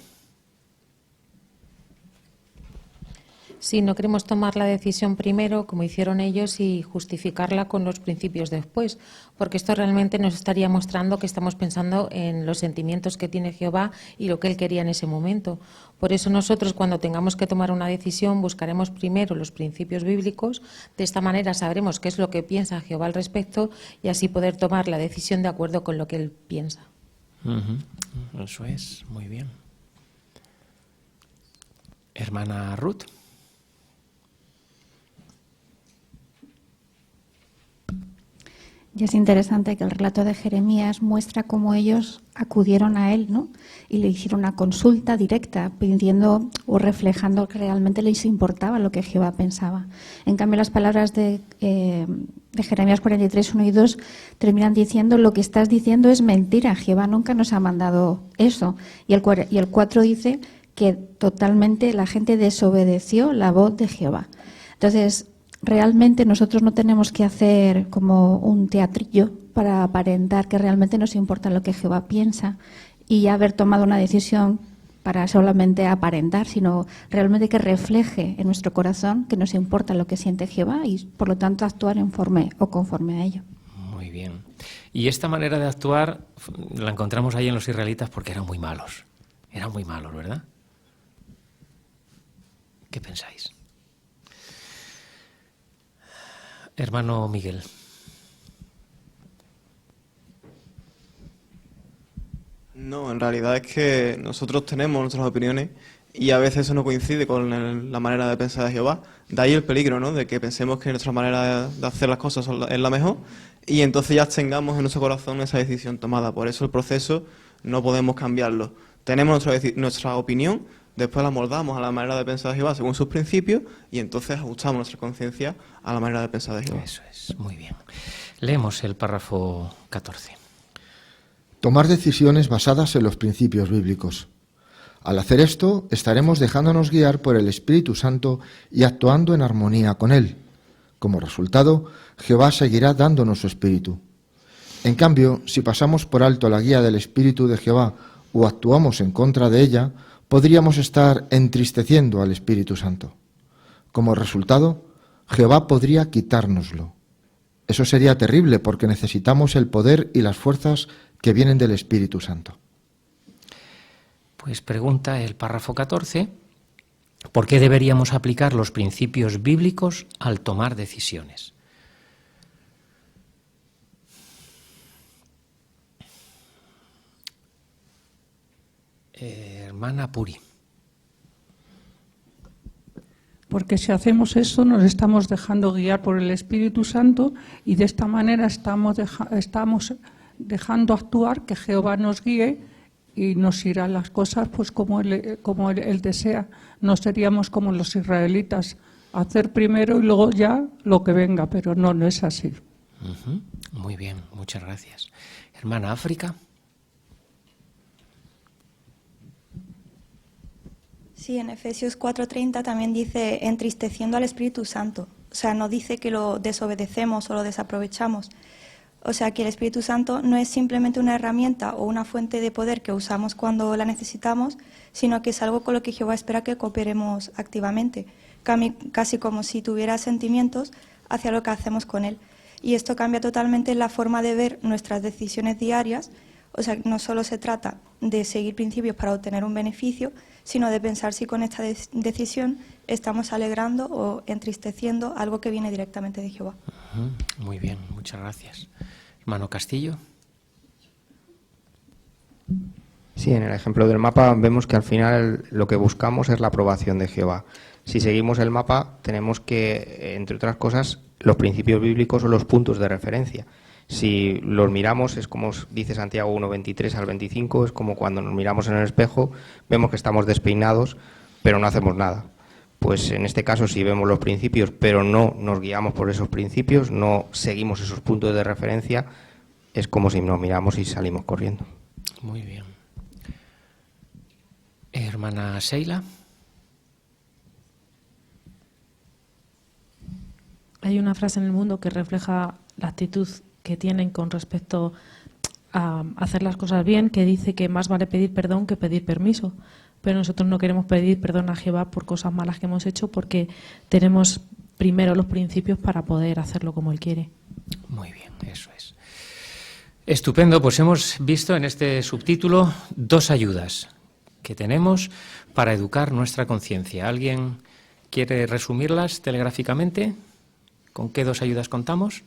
S9: Sí, no queremos tomar la decisión primero, como hicieron ellos, y justificarla con los principios después, porque esto realmente nos estaría mostrando que estamos pensando en los sentimientos que tiene Jehová y lo que Él quería en ese momento. Por eso nosotros, cuando tengamos que tomar una decisión, buscaremos primero los principios bíblicos. De esta manera sabremos qué es lo que piensa Jehová al respecto y así poder tomar la decisión de acuerdo con lo que Él piensa.
S3: Eso es, muy bien. Hermana Ruth.
S2: Y es interesante que el relato de Jeremías muestra cómo ellos acudieron a él, ¿no? Y le hicieron una consulta directa, pidiendo o reflejando que realmente les importaba lo que Jehová pensaba. En cambio, las palabras de Jeremías 43, 1 y 2 terminan diciendo: lo que estás diciendo es mentira, Jehová nunca nos ha mandado eso. Y el 4 dice que totalmente la gente desobedeció la voz de Jehová. Entonces, realmente nosotros no tenemos que hacer como un teatrillo para aparentar que realmente nos importa lo que Jehová piensa y haber tomado una decisión para solamente aparentar, sino realmente que refleje en nuestro corazón que nos importa lo que siente Jehová y por lo tanto actuar conforme a ello.
S3: Muy bien. Y esta manera de actuar la encontramos ahí en los israelitas porque eran muy malos. Eran muy malos, ¿verdad? ¿Qué pensáis? Hermano Miguel.
S6: No, en realidad es que nosotros tenemos nuestras opiniones y a veces eso no coincide con la manera de pensar de Jehová. De ahí el peligro, ¿no? De que pensemos que nuestra manera de hacer las cosas es la mejor y entonces ya tengamos en nuestro corazón esa decisión tomada. Por eso el proceso no podemos cambiarlo. Tenemos nuestra opinión, después la moldamos a la manera de pensar de Jehová según sus principios y entonces ajustamos nuestra conciencia a la manera de pensar de Jehová.
S3: Eso es, muy bien. Leemos el párrafo 14.
S4: Tomar decisiones basadas en los principios bíblicos. Al hacer esto, estaremos dejándonos guiar por el Espíritu Santo y actuando en armonía con Él. Como resultado, Jehová seguirá dándonos su Espíritu. En cambio, si pasamos por alto la guía del Espíritu de Jehová o actuamos en contra de ella, podríamos estar entristeciendo al Espíritu Santo. Como resultado, Jehová podría quitárnoslo. Eso sería terrible porque necesitamos el poder y las fuerzas que vienen del Espíritu Santo.
S3: Pues pregunta el párrafo 14, ¿por qué deberíamos aplicar los principios bíblicos al tomar decisiones? Hermana Puri.
S7: Porque si hacemos eso nos estamos dejando guiar por el Espíritu Santo y de esta manera estamos dejando actuar, que Jehová nos guíe y nos irán las cosas pues como él desea. No seríamos como los israelitas, hacer primero y luego ya lo que venga, pero no es así.
S3: Muy bien, muchas gracias. Hermana África.
S8: Sí, en Efesios 4:30 también dice entristeciendo al Espíritu Santo. O sea, no dice que lo desobedecemos o lo desaprovechamos. O sea, que el Espíritu Santo no es simplemente una herramienta o una fuente de poder que usamos cuando la necesitamos, sino que es algo con lo que Jehová espera que cooperemos activamente, casi como si tuviera sentimientos hacia lo que hacemos con Él. Y esto cambia totalmente la forma de ver nuestras decisiones diarias. O sea, no solo se trata de seguir principios para obtener un beneficio, sino de pensar si con esta decisión estamos alegrando o entristeciendo algo que viene directamente de Jehová.
S3: Muy bien, muchas gracias. Hermano Castillo.
S19: Sí, en el ejemplo del mapa vemos que al final lo que buscamos es la aprobación de Jehová. Si seguimos el mapa, tenemos que, entre otras cosas, los principios bíblicos o los puntos de referencia. Si los miramos, es como dice Santiago 1:23 al 25, es como cuando nos miramos en el espejo, vemos que estamos despeinados, pero no hacemos nada. Pues en este caso, si vemos los principios, pero no nos guiamos por esos principios, no seguimos esos puntos de referencia, es como si nos miramos y salimos corriendo.
S3: Muy bien. Hermana Sheila.
S17: Hay una frase en el mundo que refleja la actitud que tienen con respecto a hacer las cosas bien, que dice que más vale pedir perdón que pedir permiso. pero nosotros no queremos pedir perdón a Jehová por cosas malas que hemos hecho porque tenemos primero los principios para poder hacerlo como Él quiere.
S3: Muy bien, eso es. Estupendo, pues hemos visto en este subtítulo 2 ayudas que tenemos para educar nuestra conciencia. ¿Alguien quiere resumirlas telegráficamente? ¿Con qué 2 ayudas contamos?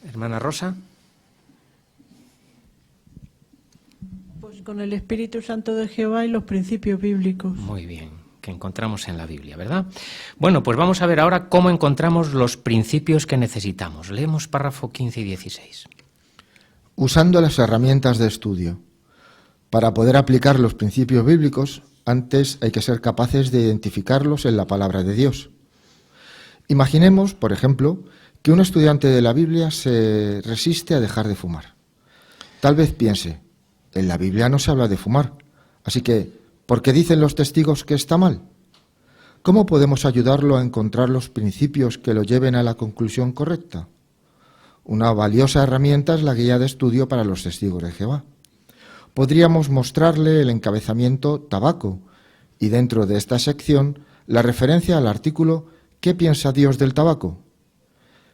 S3: Hermana Rosa.
S5: Pues con el Espíritu Santo de Jehová y los principios bíblicos.
S3: Muy bien, que encontramos en la Biblia, ¿verdad? Bueno, pues vamos a ver ahora cómo encontramos los principios que necesitamos. Leemos párrafo 15 y 16.
S4: Usando las herramientas de estudio. Para poder aplicar los principios bíblicos, antes hay que ser capaces de identificarlos en la palabra de Dios. Imaginemos, por ejemplo, que un estudiante de la Biblia se resiste a dejar de fumar. Tal vez piense, en la Biblia no se habla de fumar, así que, ¿por qué dicen los testigos que está mal? ¿Cómo podemos ayudarlo a encontrar los principios que lo lleven a la conclusión correcta? Una valiosa herramienta es la guía de estudio para los testigos de Jehová. Podríamos mostrarle el encabezamiento tabaco y dentro de esta sección la referencia al artículo ¿Qué piensa Dios del tabaco?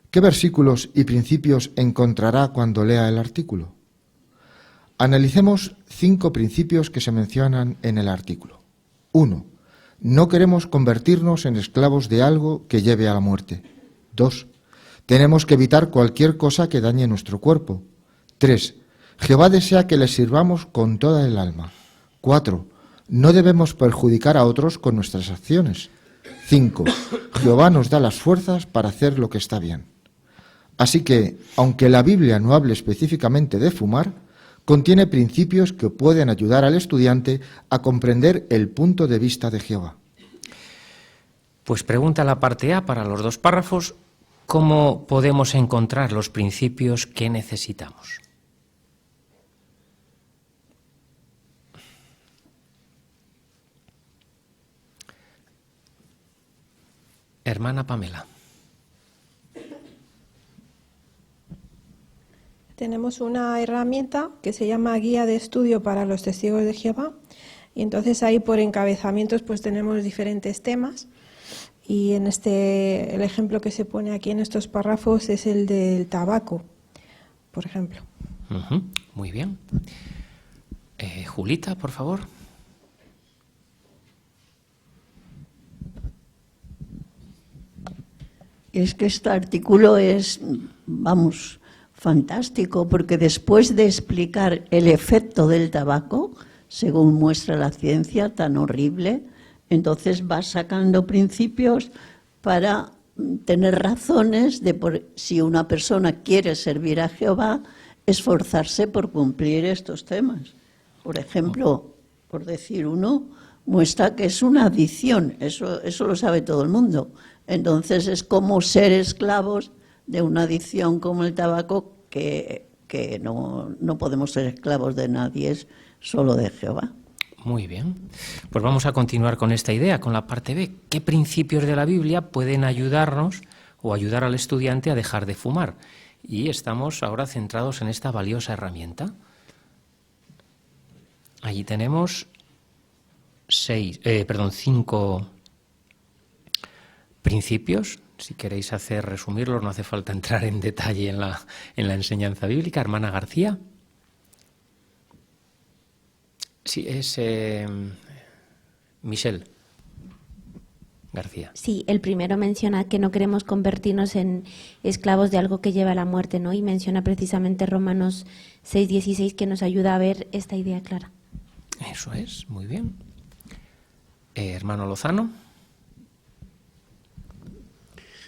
S4: ¿Qué versículos y principios encontrará cuando lea el artículo? Analicemos 5 principios que se mencionan en el artículo. 1. No queremos convertirnos en esclavos de algo que lleve a la muerte. 2. Tenemos que evitar cualquier cosa que dañe nuestro cuerpo. 3. Jehová desea que le sirvamos con toda el alma. 4. No debemos perjudicar a otros con nuestras acciones. 5. Jehová nos da las fuerzas para hacer lo que está bien. Así que, aunque la Biblia no hable específicamente de fumar, contiene principios que pueden ayudar al estudiante a comprender el punto de vista de Jehová.
S3: Pues pregunta la parte A para los 2 párrafos. ¿Cómo podemos encontrar los principios que necesitamos? Hermana Pamela.
S12: Tenemos una herramienta que se llama Guía de Estudio para los Testigos de Jehová y entonces ahí por encabezamientos pues tenemos diferentes temas y el ejemplo que se pone aquí en estos párrafos es el del tabaco, por ejemplo.
S3: Muy bien. Julita, por favor.
S10: Es que este artículo es, vamos, fantástico, porque después de explicar el efecto del tabaco, según muestra la ciencia, tan horrible, entonces va sacando principios para tener razones de si una persona quiere servir a Jehová, esforzarse por cumplir estos temas. Por ejemplo, por decir uno, muestra que es una adicción, eso lo sabe todo el mundo. Entonces es como ser esclavos de una adicción como el tabaco, que no podemos ser esclavos de nadie, es solo de Jehová.
S3: Muy bien. Pues vamos a continuar con esta idea, con la parte B. ¿Qué principios de la Biblia pueden ayudarnos o ayudar al estudiante a dejar de fumar? Y estamos ahora centrados en esta valiosa herramienta. Allí tenemos 5 principios. Si queréis resumirlos, no hace falta entrar en detalle en la enseñanza bíblica. Hermana García. Sí, es Michelle García.
S11: Sí, el primero menciona que no queremos convertirnos en esclavos de algo que lleva a la muerte, ¿no? Y menciona precisamente Romanos 6:16, que nos ayuda a ver esta idea clara.
S3: Eso es, muy bien. Hermano Lozano.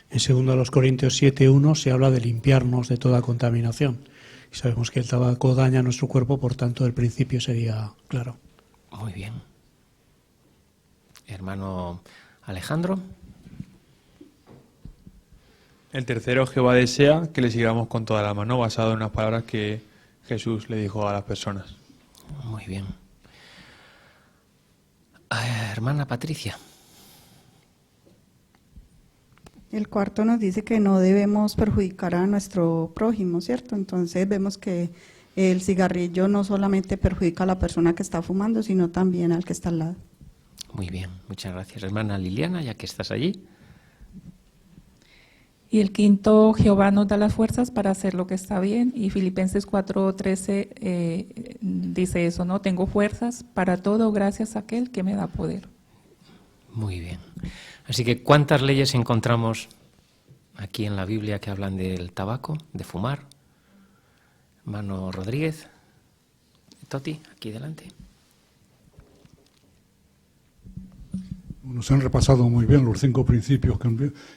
S24: En 2 Corintios 7:1 se habla de limpiarnos de toda contaminación. Y sabemos que el tabaco daña nuestro cuerpo, por tanto el principio sería claro.
S3: Muy bien. Hermano Alejandro.
S25: El tercero, Jehová desea que le sigamos con toda la mano, basado en unas palabras que Jesús le dijo a las personas.
S3: Muy bien. Hermana Patricia.
S26: El cuarto nos dice que no debemos perjudicar a nuestro prójimo, ¿cierto? Entonces vemos que
S1: el cigarrillo no solamente perjudica a la persona que está fumando, sino también al que está al lado.
S3: Muy bien, muchas gracias. Hermana Liliana, ya que estás allí.
S13: Y el quinto, Jehová nos da las fuerzas para hacer lo que está bien. Y Filipenses 4:13 dice eso, ¿no? Tengo fuerzas para todo gracias a aquel que me da poder.
S3: Muy bien. Así que, ¿cuántas leyes encontramos aquí en la Biblia que hablan del tabaco, de fumar? Hermano Rodríguez. Toti, aquí delante.
S14: Nos han repasado muy bien los 5 principios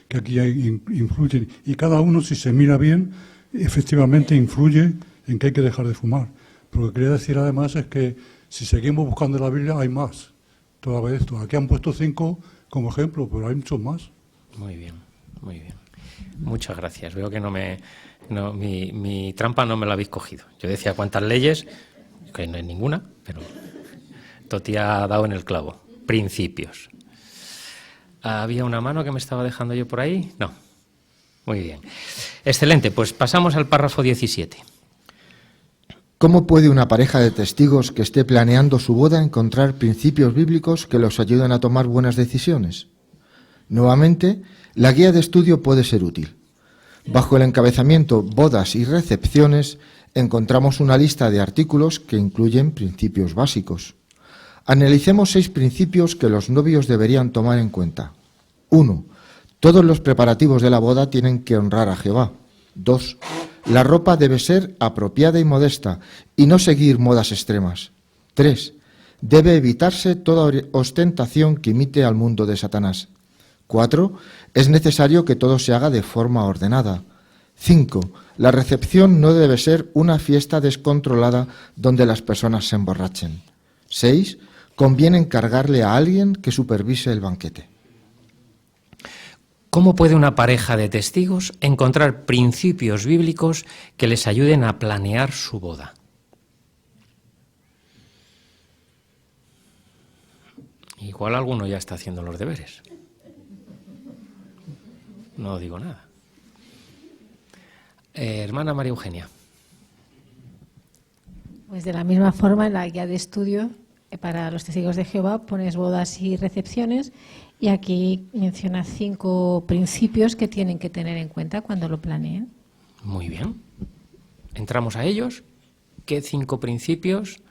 S14: que aquí influyen, y cada uno, si se mira bien, efectivamente influye en que hay que dejar de fumar. Pero lo que quería decir además es que si seguimos buscando en la Biblia hay más todavía esto. Aquí han puesto 5 como ejemplo, pero hay muchos más.
S3: Muy bien, muy bien. Muchas gracias. Veo que mi trampa no me la habéis cogido. Yo decía cuántas leyes, que no hay ninguna, pero Toti ha dado en el clavo. Principios. ¿Había una mano que me estaba dejando yo por ahí? No. Muy bien. Excelente, pues pasamos al párrafo 17.
S4: ¿Cómo puede una pareja de testigos que esté planeando su boda encontrar principios bíblicos que los ayuden a tomar buenas decisiones? Nuevamente, la guía de estudio puede ser útil. Bajo el encabezamiento Bodas y recepciones, encontramos una lista de artículos que incluyen principios básicos. Analicemos 6 principios que los novios deberían tomar en cuenta. 1. Todos los preparativos de la boda tienen que honrar a Jehová. 2. La ropa debe ser apropiada y modesta y no seguir modas extremas. 3. Debe evitarse toda ostentación que imite al mundo de Satanás. 4. Es necesario que todo se haga de forma ordenada. 5. La recepción no debe ser una fiesta descontrolada donde las personas se emborrachen. 6. Conviene encargarle a alguien que supervise el banquete.
S3: ¿Cómo puede una pareja de testigos encontrar principios bíblicos que les ayuden a planear su boda? Igual alguno ya está haciendo los deberes. No digo nada. Hermana María Eugenia.
S9: Pues de la misma forma, en la guía de estudio para los testigos de Jehová pones bodas y recepciones, y aquí menciona 5 principios que tienen que tener en cuenta cuando lo planeen.
S3: Muy bien. Entramos a ellos. ¿Qué 5 principios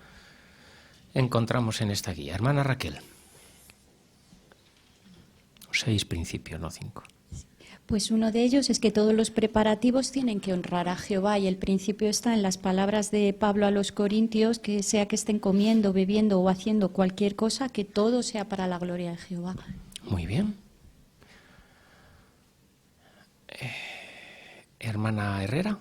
S3: encontramos en esta guía? Hermana Raquel. 6 principios, no 5.
S16: Pues uno de ellos es que todos los preparativos tienen que honrar a Jehová, y el principio está en las palabras de Pablo a los Corintios, que sea que estén comiendo, bebiendo o haciendo cualquier cosa, que todo sea para la gloria de Jehová.
S3: Muy bien. Hermana Herrera.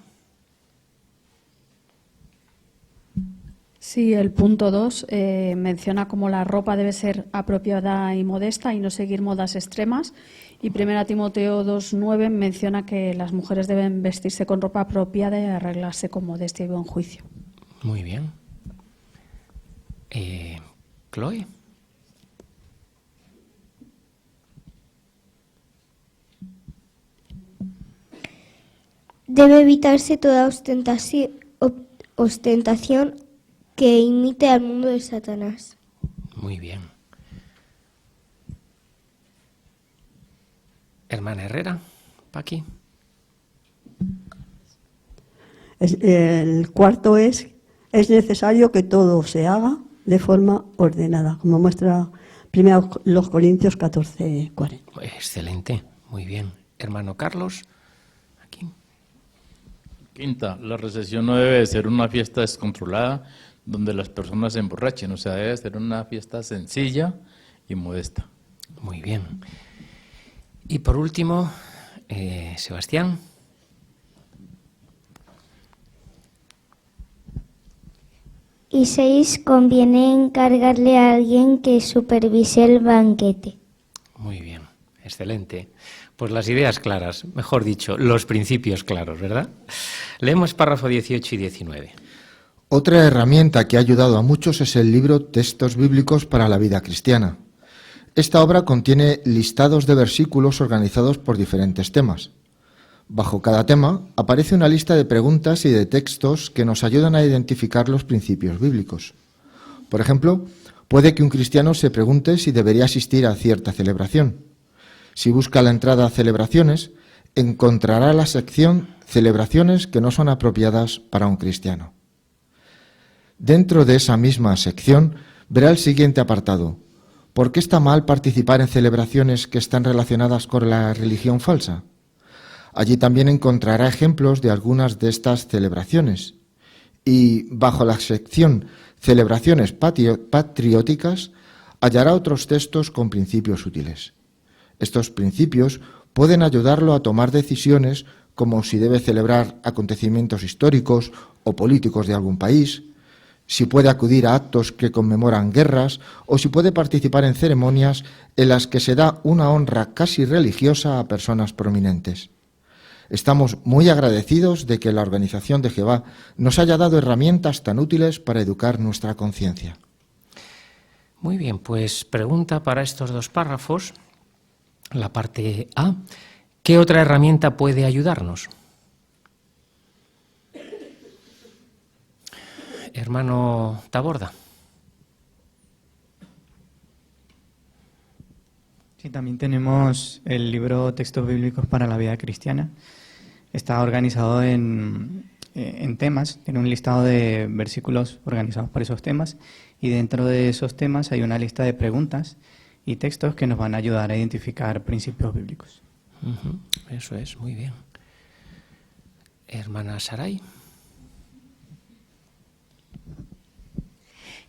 S15: Sí, el punto 2 menciona cómo la ropa debe ser apropiada y modesta y no seguir modas extremas. Y 1 Timoteo 2:9 menciona que las mujeres deben vestirse con ropa apropiada y arreglarse con modestia y buen juicio.
S3: Muy bien. Chloe.
S18: Debe evitarse toda ostentación que imite al mundo de Satanás.
S3: Muy bien. Hermana Herrera, Paqui.
S26: El cuarto es necesario que todo se haga de forma ordenada, como muestra 1 Corintios 14:40.
S3: Excelente, muy bien. Hermano Carlos.
S21: Quinta, la recepción no debe ser una fiesta descontrolada donde las personas se emborrachen, o sea, debe ser una fiesta sencilla y modesta.
S3: Muy bien. Y por último, Sebastián.
S18: Y 6, conviene encargarle a alguien que supervise el banquete.
S3: Muy bien, excelente. Pues las ideas claras, mejor dicho, los principios claros, ¿verdad? Leemos párrafo 18 y 19.
S4: Otra herramienta que ha ayudado a muchos es el libro Textos Bíblicos para la Vida Cristiana. Esta obra contiene listados de versículos organizados por diferentes temas. Bajo cada tema aparece una lista de preguntas y de textos que nos ayudan a identificar los principios bíblicos. Por ejemplo, puede que un cristiano se pregunte si debería asistir a cierta celebración. Si busca la entrada a celebraciones, encontrará la sección Celebraciones que no son apropiadas para un cristiano. Dentro de esa misma sección verá el siguiente apartado: ¿por qué está mal participar en celebraciones que están relacionadas con la religión falsa? Allí también encontrará ejemplos de algunas de estas celebraciones. Y bajo la sección Celebraciones patrióticas hallará otros textos con principios útiles. Estos principios pueden ayudarlo a tomar decisiones como si debe celebrar acontecimientos históricos o políticos de algún país, si puede acudir a actos que conmemoran guerras o si puede participar en ceremonias en las que se da una honra casi religiosa a personas prominentes. Estamos muy agradecidos de que la Organización de Jehová nos haya dado herramientas tan útiles para educar nuestra conciencia.
S3: Muy bien, pues pregunta para estos dos párrafos, la parte A. ¿Qué otra herramienta puede ayudarnos? Hermano Taborda.
S2: Sí, también tenemos el libro Textos Bíblicos para la Vida Cristiana. Está organizado en temas, tiene un listado de versículos organizados por esos temas y dentro de esos temas hay una lista de preguntas y textos que nos van a ayudar a identificar principios bíblicos.
S3: Eso es, muy bien. Hermana Saray.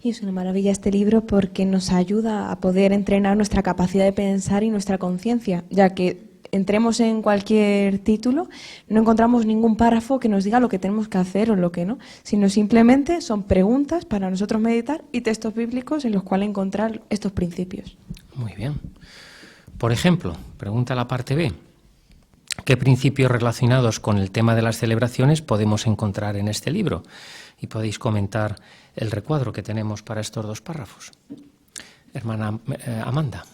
S6: Y es una maravilla este libro porque nos ayuda a poder entrenar nuestra capacidad de pensar y nuestra conciencia, ya que entremos en cualquier título, no encontramos ningún párrafo que nos diga lo que tenemos que hacer o lo que no, sino simplemente son preguntas para nosotros meditar y textos bíblicos en los cuales encontrar estos principios.
S3: Muy bien. Por ejemplo, pregunta la parte B. ¿Qué principios relacionados con el tema de las celebraciones podemos encontrar en este libro? Y podéis comentar el recuadro que tenemos para estos dos párrafos. Hermana Amanda.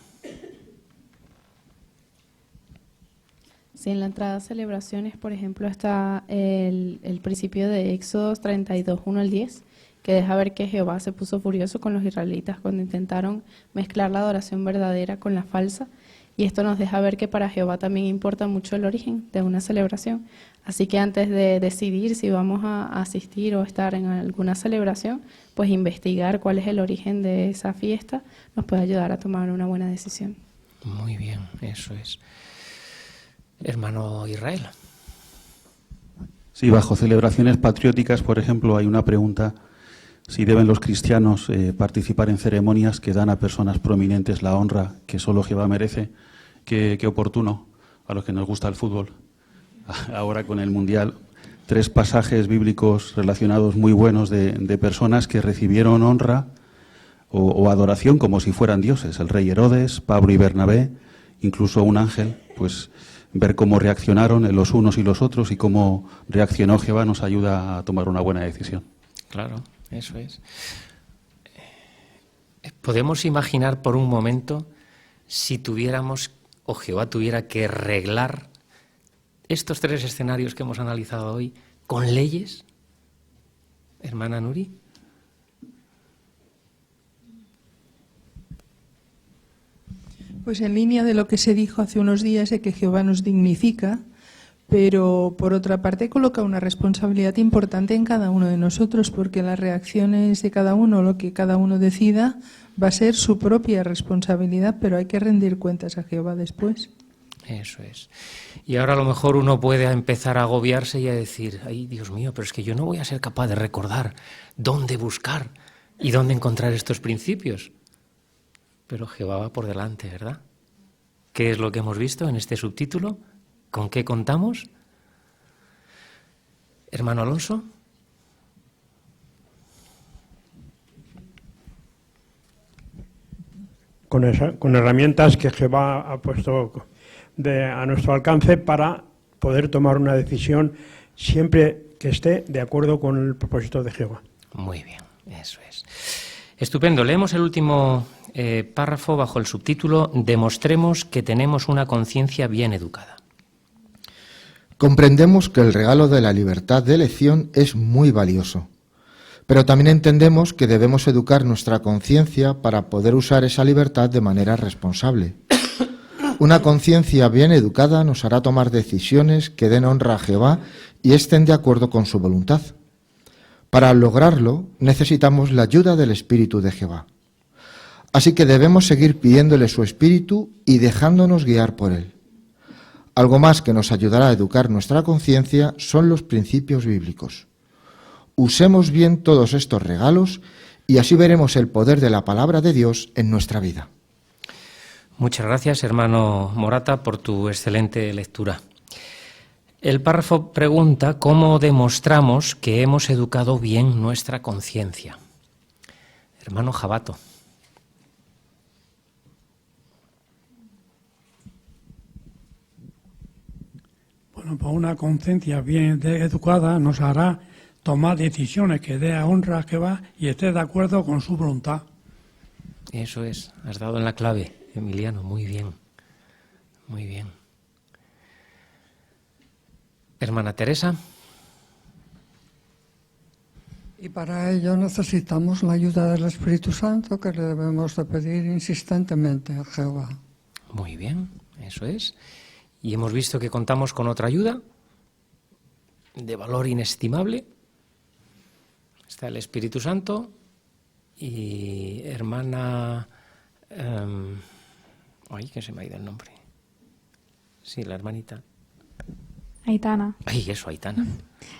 S7: Sí, en la entrada a celebraciones, por ejemplo, está el principio de Éxodo 32, 1 al 10, que deja ver que Jehová se puso furioso con los israelitas cuando intentaron mezclar la adoración verdadera con la falsa. Y esto nos deja ver que para Jehová también importa mucho el origen de una celebración. Así que antes de decidir si vamos a asistir o estar en alguna celebración, pues investigar cuál es el origen de esa fiesta nos puede ayudar a tomar una buena decisión.
S3: Muy bien, eso es. Hermano Israel.
S20: Sí, bajo celebraciones patrióticas, por ejemplo, hay una pregunta: si deben los cristianos participar en ceremonias que dan a personas prominentes la honra que solo Jehová merece. Qué oportuno a los que nos gusta el fútbol. Ahora con el Mundial, 3 pasajes bíblicos relacionados muy buenos de personas que recibieron honra o adoración como si fueran dioses. El rey Herodes, Pablo y Bernabé, incluso un ángel. Pues ver cómo reaccionaron los unos y los otros y cómo reaccionó Jehová nos ayuda a tomar una buena decisión.
S3: Claro, eso es. ¿Podemos imaginar por un momento si tuviéramos, o Jehová tuviera que arreglar estos 3 escenarios que hemos analizado hoy con leyes? Hermana Nuri.
S22: Pues en línea de lo que se dijo hace unos días de que Jehová nos dignifica, pero por otra parte coloca una responsabilidad importante en cada uno de nosotros, porque las reacciones de cada uno, lo que cada uno decida, va a ser su propia responsabilidad, pero hay que rendir cuentas a Jehová después.
S3: Eso es. Y ahora a lo mejor uno puede empezar a agobiarse y a decir: ay, Dios mío, pero es que yo no voy a ser capaz de recordar dónde buscar y dónde encontrar estos principios. Pero Jehová va por delante, ¿verdad? ¿Qué es lo que hemos visto en este subtítulo? ¿Con qué contamos? Hermano Alonso.
S23: Con herramientas que Jehová ha puesto a nuestro alcance para poder tomar una decisión siempre que esté de acuerdo con el propósito de Jehová.
S3: Muy bien, eso es. Estupendo. Leemos el último párrafo bajo el subtítulo: Demostremos que tenemos una conciencia bien educada.
S4: Comprendemos que el regalo de la libertad de elección es muy valioso, pero también entendemos que debemos educar nuestra conciencia para poder usar esa libertad de manera responsable. Una conciencia bien educada nos hará tomar decisiones que den honra a Jehová y estén de acuerdo con su voluntad. Para lograrlo, necesitamos la ayuda del Espíritu de Jehová. Así que debemos seguir pidiéndole su Espíritu y dejándonos guiar por él. Algo más que nos ayudará a educar nuestra conciencia son los principios bíblicos. Usemos bien todos estos regalos y así veremos el poder de la palabra de Dios en nuestra vida.
S3: Muchas gracias, hermano Morata, por tu excelente lectura. El párrafo pregunta cómo demostramos que hemos educado bien nuestra conciencia. Hermano Jabato.
S24: Bueno, pues una conciencia bien educada nos hará tomar decisiones que dé honra a Jehová y esté de acuerdo con su voluntad.
S3: Eso es, has dado en la clave, Emiliano, muy bien, muy bien. Hermana Teresa.
S5: Y para ello necesitamos la ayuda del Espíritu Santo, que le debemos de pedir insistentemente a Jehová.
S3: Muy bien, eso es. Y hemos visto que contamos con otra ayuda de valor inestimable. Está el Espíritu Santo y hermana... ay, que se me ha ido el nombre. Sí, la hermanita.
S8: Aitana.
S3: Ay, eso, Aitana.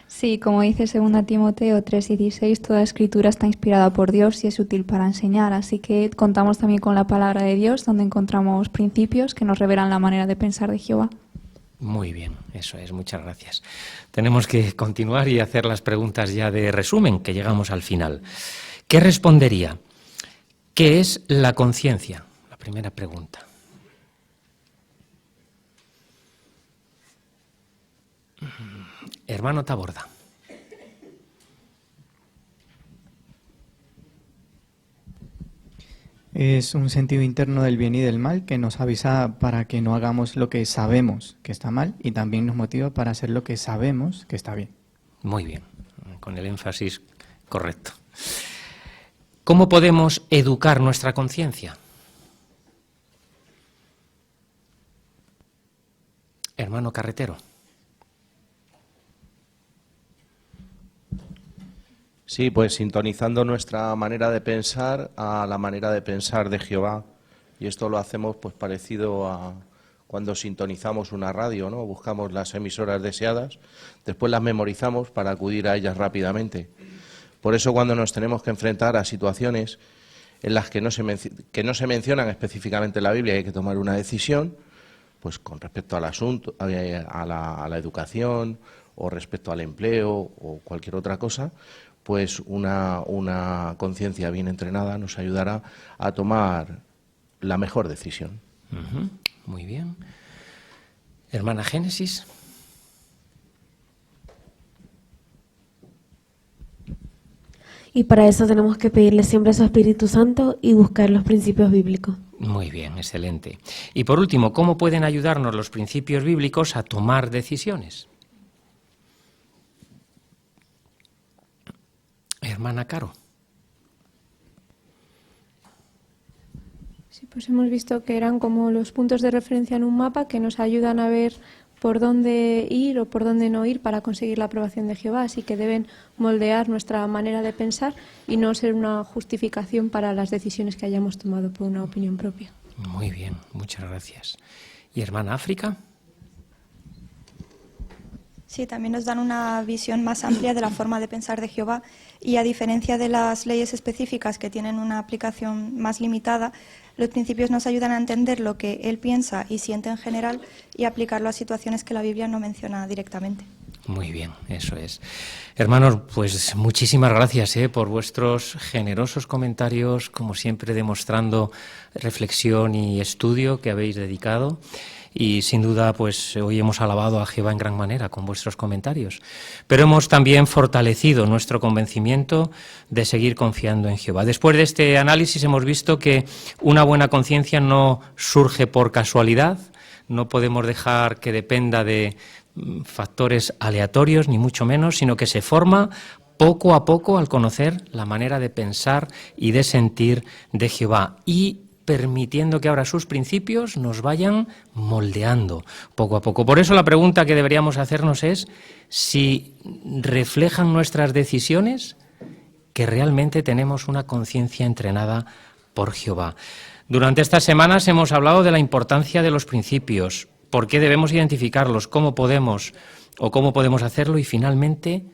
S8: Sí, como dice 2 Timoteo 3:16, toda escritura está inspirada por Dios y es útil para enseñar, así que contamos también con la palabra de Dios, donde encontramos principios que nos revelan la manera de pensar de Jehová.
S3: Muy bien, eso es, muchas gracias. Tenemos que continuar y hacer las preguntas ya de resumen, que llegamos al final. ¿Qué respondería? ¿Qué es la conciencia? La primera pregunta. Hermano Taborda.
S2: Es un sentido interno del bien y del mal que nos avisa para que no hagamos lo que sabemos que está mal y también nos motiva para hacer lo que sabemos que está bien.
S3: Muy bien, con el énfasis correcto. ¿Cómo podemos educar nuestra conciencia? Hermano Carretero.
S10: Sí, pues sintonizando nuestra manera de pensar a la manera de pensar de Jehová. Y esto lo hacemos pues parecido a cuando sintonizamos una radio, ¿no? Buscamos las emisoras deseadas, después las memorizamos para acudir a ellas rápidamente. Por eso cuando nos tenemos que enfrentar a situaciones en las que no se mencionan específicamente en la Biblia y hay que tomar una decisión, pues con respecto al asunto, a la educación o respecto al empleo o cualquier otra cosa, pues una conciencia bien entrenada nos ayudará a tomar la mejor decisión.
S3: Muy bien. Hermana Génesis.
S12: Y para eso tenemos que pedirle siempre a su Espíritu Santo y buscar los principios bíblicos.
S3: Muy bien, excelente. Y por último, ¿cómo pueden ayudarnos los principios bíblicos a tomar decisiones? Hermana Caro.
S7: Sí, pues hemos visto que eran como los puntos de referencia en un mapa que nos ayudan a ver por dónde ir o por dónde no ir para conseguir la aprobación de Jehová, así que deben moldear nuestra manera de pensar y no ser una justificación para las decisiones que hayamos tomado por una opinión propia.
S3: Muy bien, muchas gracias. ¿Y hermana África?
S17: Sí, también nos dan una visión más amplia de la forma de pensar de Jehová y a diferencia de las leyes específicas que tienen una aplicación más limitada, los principios nos ayudan a entender lo que él piensa y siente en general y aplicarlo a situaciones que la Biblia no menciona directamente.
S3: Muy bien, eso es. Hermanos, pues muchísimas gracias por vuestros generosos comentarios, como siempre demostrando reflexión y estudio que habéis dedicado. Y sin duda, pues hoy hemos alabado a Jehová en gran manera con vuestros comentarios. Pero hemos también fortalecido nuestro convencimiento de seguir confiando en Jehová. Después de este análisis hemos visto que una buena conciencia no surge por casualidad. No podemos dejar que dependa de factores aleatorios, ni mucho menos, sino que se forma poco a poco al conocer la manera de pensar y de sentir de Jehová y permitiendo que ahora sus principios nos vayan moldeando poco a poco. Por eso la pregunta que deberíamos hacernos es si reflejan nuestras decisiones que realmente tenemos una conciencia entrenada por Jehová. Durante estas semanas hemos hablado de la importancia de los principios, por qué debemos identificarlos, cómo podemos hacerlo y finalmente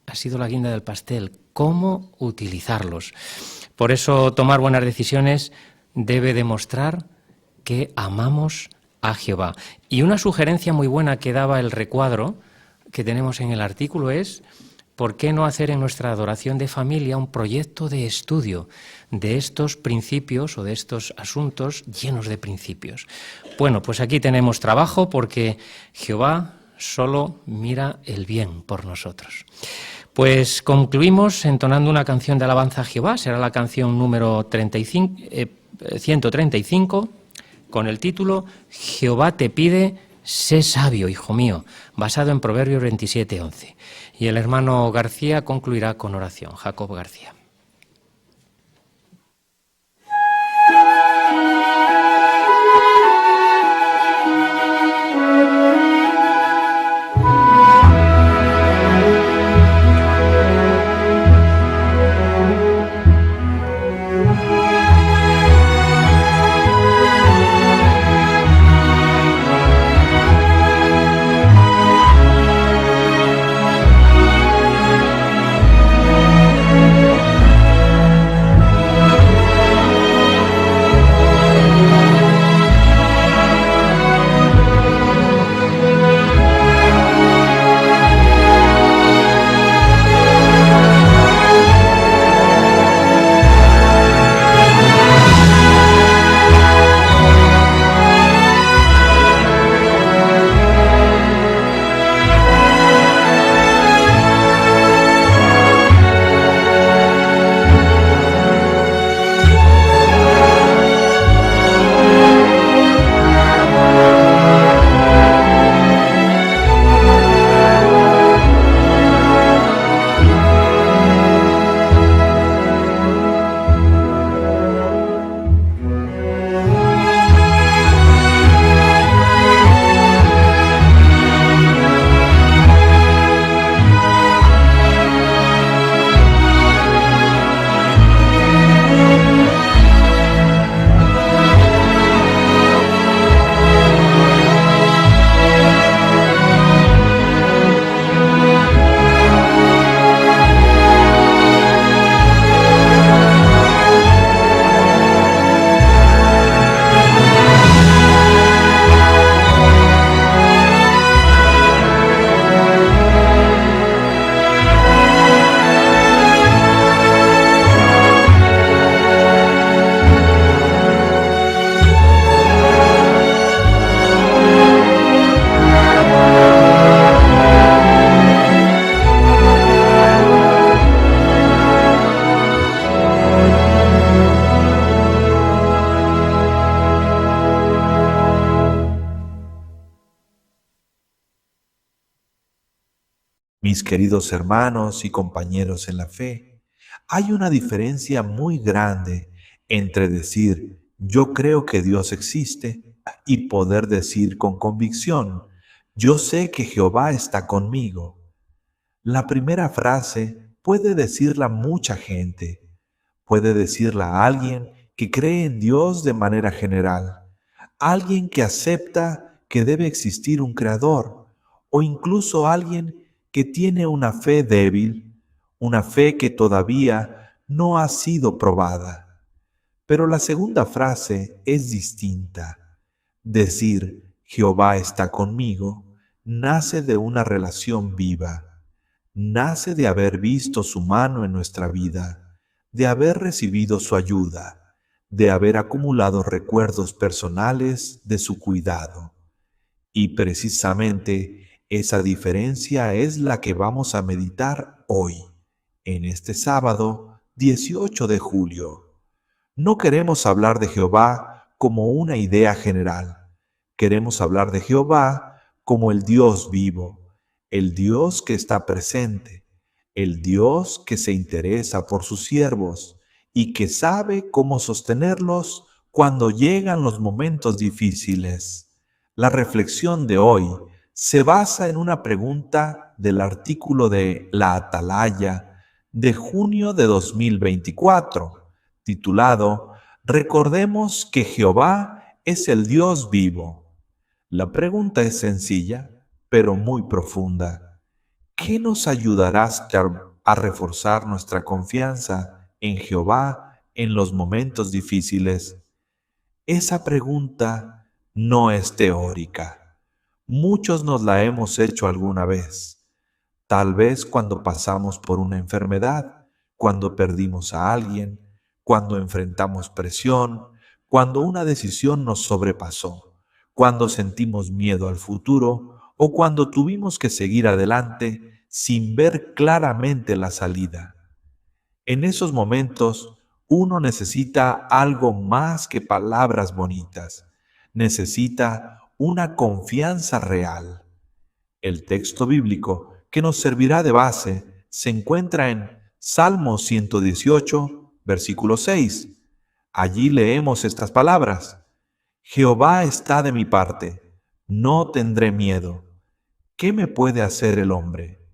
S3: ha sido la guinda del pastel, cómo utilizarlos. Por eso tomar buenas decisiones debe demostrar que amamos a Jehová. Y una sugerencia muy buena que daba el recuadro que tenemos en el artículo es ¿por qué no hacer en nuestra adoración de familia un proyecto de estudio de estos principios o de estos asuntos llenos de principios? Bueno, pues aquí tenemos trabajo porque Jehová solo mira el bien por nosotros. Pues concluimos entonando una canción de alabanza a Jehová, será la canción número 135, con el título Jehová te pide, sé sabio, hijo mío, basado en Proverbios 27:11. Y el hermano García concluirá con oración, Jacob García.
S1: Mis queridos hermanos y compañeros en la fe, hay una diferencia muy grande entre decir yo creo que Dios existe y poder decir con convicción yo sé que Jehová está conmigo. La primera frase puede decirla mucha gente, puede decirla a alguien que cree en Dios de manera general, alguien que acepta que debe existir un creador o incluso alguien que tiene una fe débil, una fe que todavía no ha sido probada. Pero la segunda frase es distinta. Decir, Jehová está conmigo, nace de una relación viva, nace de haber visto su mano en nuestra vida, de haber recibido su ayuda, de haber acumulado recuerdos personales de su cuidado. Y precisamente esa diferencia es la que vamos a meditar hoy, en este sábado 18 de julio. No queremos hablar de Jehová como una idea general. Queremos hablar de Jehová como el Dios vivo, el Dios que está presente, el Dios que se interesa por sus siervos y que sabe cómo sostenerlos cuando llegan los momentos difíciles. La reflexión de hoy se basa en una pregunta del artículo de La Atalaya de junio de 2024, titulado Recordemos que Jehová es el Dios vivo. La pregunta es sencilla, pero muy profunda. ¿Qué nos ayudará a reforzar nuestra confianza en Jehová en los momentos difíciles? Esa pregunta no es teórica. Muchos nos la hemos hecho alguna vez. Tal vez cuando pasamos por una enfermedad, cuando perdimos a alguien, cuando enfrentamos presión, cuando una decisión nos sobrepasó, cuando sentimos miedo al futuro o cuando tuvimos que seguir adelante sin ver claramente la salida. En esos momentos, uno necesita algo más que palabras bonitas. Necesita una confianza real. El texto bíblico que nos servirá de base se encuentra en Salmo 118, versículo 6. Allí leemos estas palabras: Jehová está de mi parte, no tendré miedo. ¿Qué me puede hacer el hombre?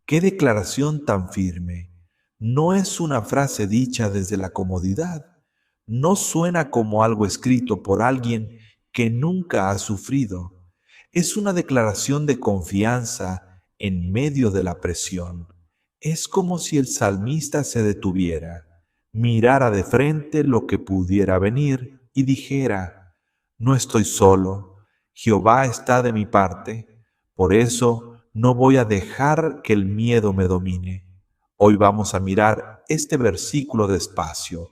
S1: ¡Qué declaración tan firme! No es una frase dicha desde la comodidad. No suena como algo escrito por alguien que nunca ha sufrido. Es una declaración de confianza en medio de la presión. Es como si el salmista se detuviera, mirara de frente lo que pudiera venir y dijera: no estoy solo, Jehová está de mi parte, por eso no voy a dejar que el miedo me domine. Hoy vamos a mirar este versículo despacio,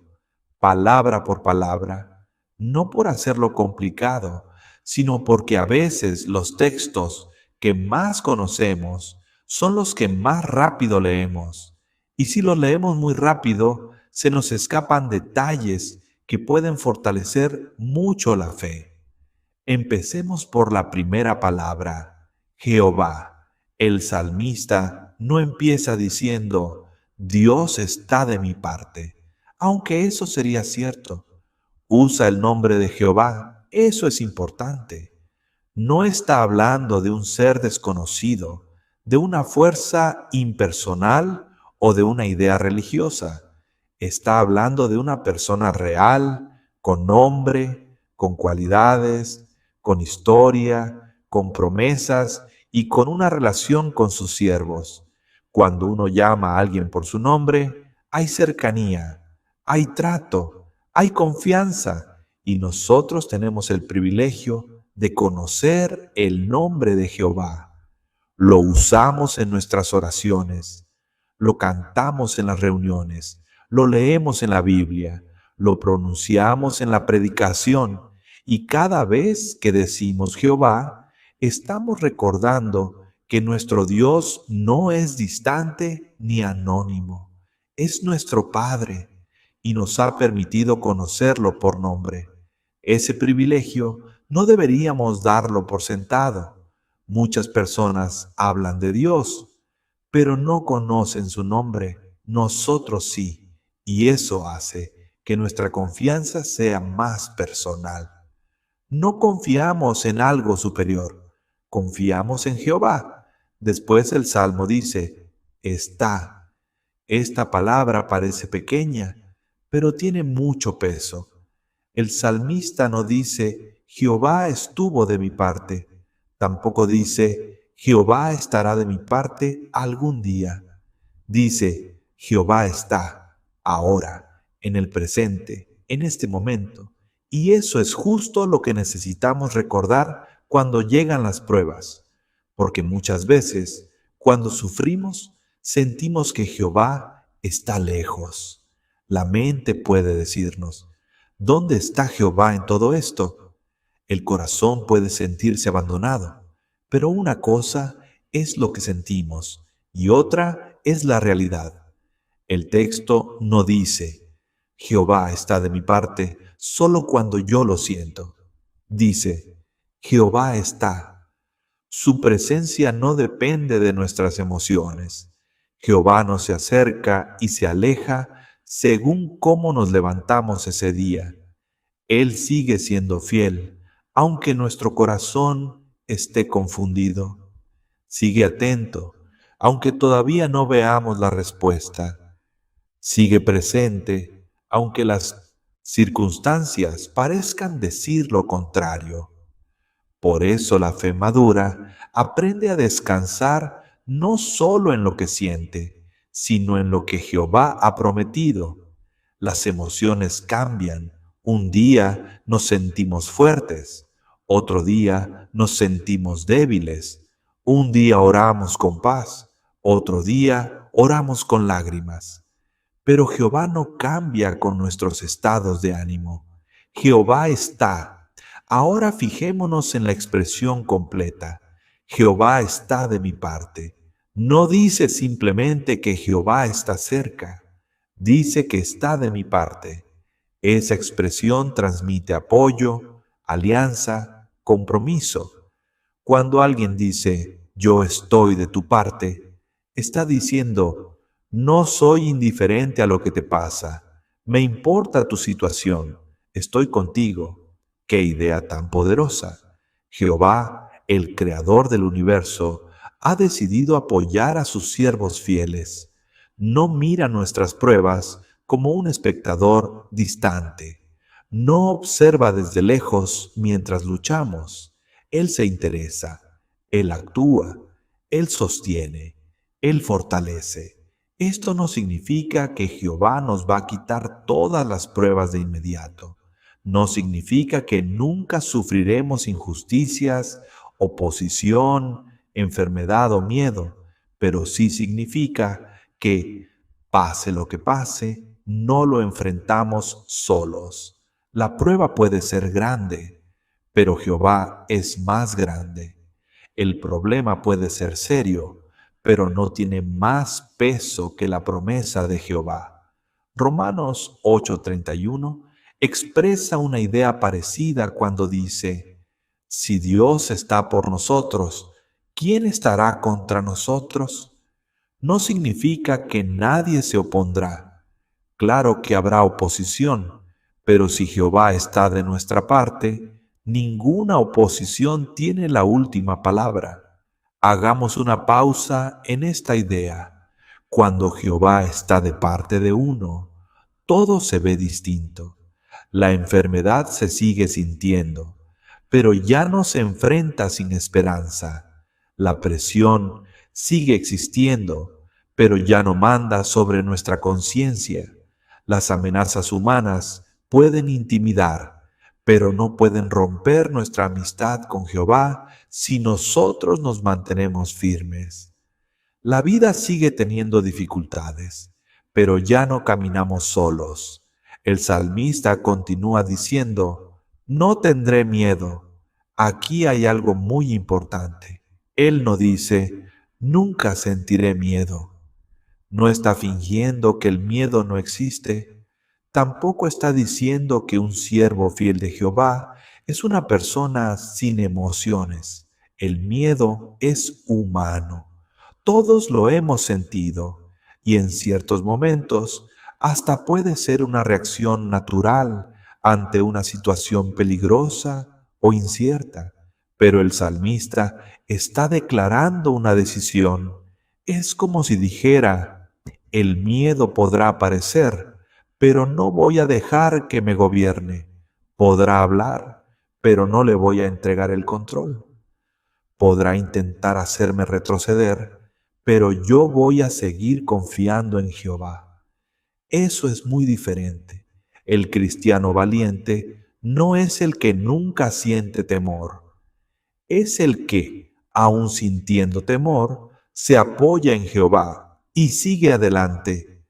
S1: palabra por palabra, no por hacerlo complicado, sino porque a veces los textos que más conocemos son los que más rápido leemos. Y si los leemos muy rápido, se nos escapan detalles que pueden fortalecer mucho la fe. Empecemos por la primera palabra, Jehová. El salmista no empieza diciendo, Dios está de mi parte, aunque eso sería cierto. Usa el nombre de Jehová, eso es importante. No está hablando de un ser desconocido, de una fuerza impersonal o de una idea religiosa. Está hablando de una persona real, con nombre, con cualidades, con historia, con promesas y con una relación con sus siervos. Cuando uno llama a alguien por su nombre, hay cercanía, hay trato, hay confianza, y nosotros tenemos el privilegio de conocer el nombre de Jehová. Lo usamos en nuestras oraciones, lo cantamos en las reuniones, lo leemos en la Biblia, lo pronunciamos en la predicación, y cada vez que decimos Jehová, estamos recordando que nuestro Dios no es distante ni anónimo, es nuestro Padre y nos ha permitido conocerlo por nombre. Ese privilegio no deberíamos darlo por sentado. Muchas personas hablan de Dios, pero no conocen su nombre. Nosotros sí, y eso hace que nuestra confianza sea más personal. No confiamos en algo superior, confiamos en Jehová. Después el Salmo dice, está. Esta palabra parece pequeña, pero tiene mucho peso. El salmista no dice, Jehová estuvo de mi parte. Tampoco dice, Jehová estará de mi parte algún día. Dice, Jehová está, ahora, en el presente, en este momento. Y eso es justo lo que necesitamos recordar cuando llegan las pruebas, porque muchas veces, cuando sufrimos, sentimos que Jehová está lejos. La mente puede decirnos, ¿dónde está Jehová en todo esto? El corazón puede sentirse abandonado, pero una cosa es lo que sentimos y otra es la realidad. El texto no dice, Jehová está de mi parte solo cuando yo lo siento. Dice, Jehová está. Su presencia no depende de nuestras emociones. Jehová no se acerca y se aleja según cómo nos levantamos ese día. Él sigue siendo fiel, aunque nuestro corazón esté confundido. Sigue atento, aunque todavía no veamos la respuesta. Sigue presente, aunque las circunstancias parezcan decir lo contrario. Por eso la fe madura aprende a descansar no solo en lo que siente, sino en lo que Jehová ha prometido. Las emociones cambian. Un día nos sentimos fuertes, otro día nos sentimos débiles. Un día oramos con paz, otro día oramos con lágrimas. Pero Jehová no cambia con nuestros estados de ánimo. Jehová está. Ahora fijémonos en la expresión completa. Jehová está de mi parte. No dice simplemente que Jehová está cerca. Dice que está de mi parte. Esa expresión transmite apoyo, alianza, compromiso. Cuando alguien dice, yo estoy de tu parte, está diciendo, no soy indiferente a lo que te pasa. Me importa tu situación. Estoy contigo. ¡Qué idea tan poderosa! Jehová, el creador del universo, ha decidido apoyar a sus siervos fieles. No mira nuestras pruebas como un espectador distante. No observa desde lejos mientras luchamos. Él se interesa, Él actúa, Él sostiene, Él fortalece. Esto no significa que Jehová nos va a quitar todas las pruebas de inmediato. No significa que nunca sufriremos injusticias, oposición, enfermedad o miedo, pero sí significa que, pase lo que pase, no lo enfrentamos solos. La prueba puede ser grande, pero Jehová es más grande. El problema puede ser serio, pero no tiene más peso que la promesa de Jehová. Romanos 8:31 expresa una idea parecida cuando dice, si Dios está por nosotros, ¿quién estará contra nosotros? No significa que nadie se opondrá. Claro que habrá oposición, pero si Jehová está de nuestra parte, ninguna oposición tiene la última palabra. Hagamos una pausa en esta idea. Cuando Jehová está de parte de uno, todo se ve distinto. La enfermedad se sigue sintiendo, pero ya no se enfrenta sin esperanza. La presión sigue existiendo, pero ya no manda sobre nuestra conciencia. Las amenazas humanas pueden intimidar, pero no pueden romper nuestra amistad con Jehová si nosotros nos mantenemos firmes. La vida sigue teniendo dificultades, pero ya no caminamos solos. El salmista continúa diciendo, no tendré miedo. Aquí hay algo muy importante. Él no dice, nunca sentiré miedo. No está fingiendo que el miedo no existe. Tampoco está diciendo que un siervo fiel de Jehová es una persona sin emociones. El miedo es humano. Todos lo hemos sentido y en ciertos momentos hasta puede ser una reacción natural ante una situación peligrosa o incierta. Pero el salmista está declarando una decisión. Es como si dijera, el miedo podrá aparecer, pero no voy a dejar que me gobierne. Podrá hablar, pero no le voy a entregar el control. Podrá intentar hacerme retroceder, pero yo voy a seguir confiando en Jehová. Eso es muy diferente. El cristiano valiente no es el que nunca siente temor. Es el que, aun sintiendo temor, se apoya en Jehová y sigue adelante.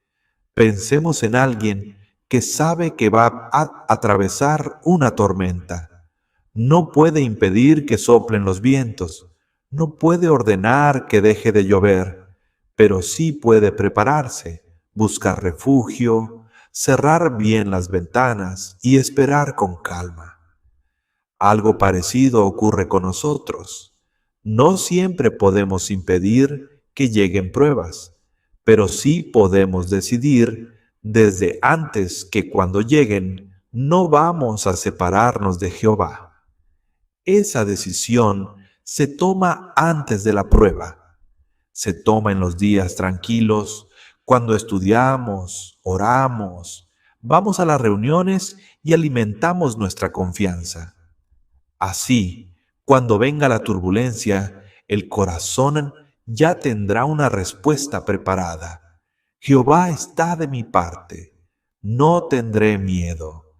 S1: Pensemos en alguien que sabe que va a atravesar una tormenta. No puede impedir que soplen los vientos, no puede ordenar que deje de llover, pero sí puede prepararse, buscar refugio, cerrar bien las ventanas y esperar con calma. Algo parecido ocurre con nosotros. No siempre podemos impedir que lleguen pruebas, pero sí podemos decidir desde antes que cuando lleguen no vamos a separarnos de Jehová. Esa decisión se toma antes de la prueba. Se toma en los días tranquilos, cuando estudiamos, oramos, vamos a las reuniones y alimentamos nuestra confianza. Así, cuando venga la turbulencia, el corazón ya tendrá una respuesta preparada. Jehová está de mi parte, no tendré miedo.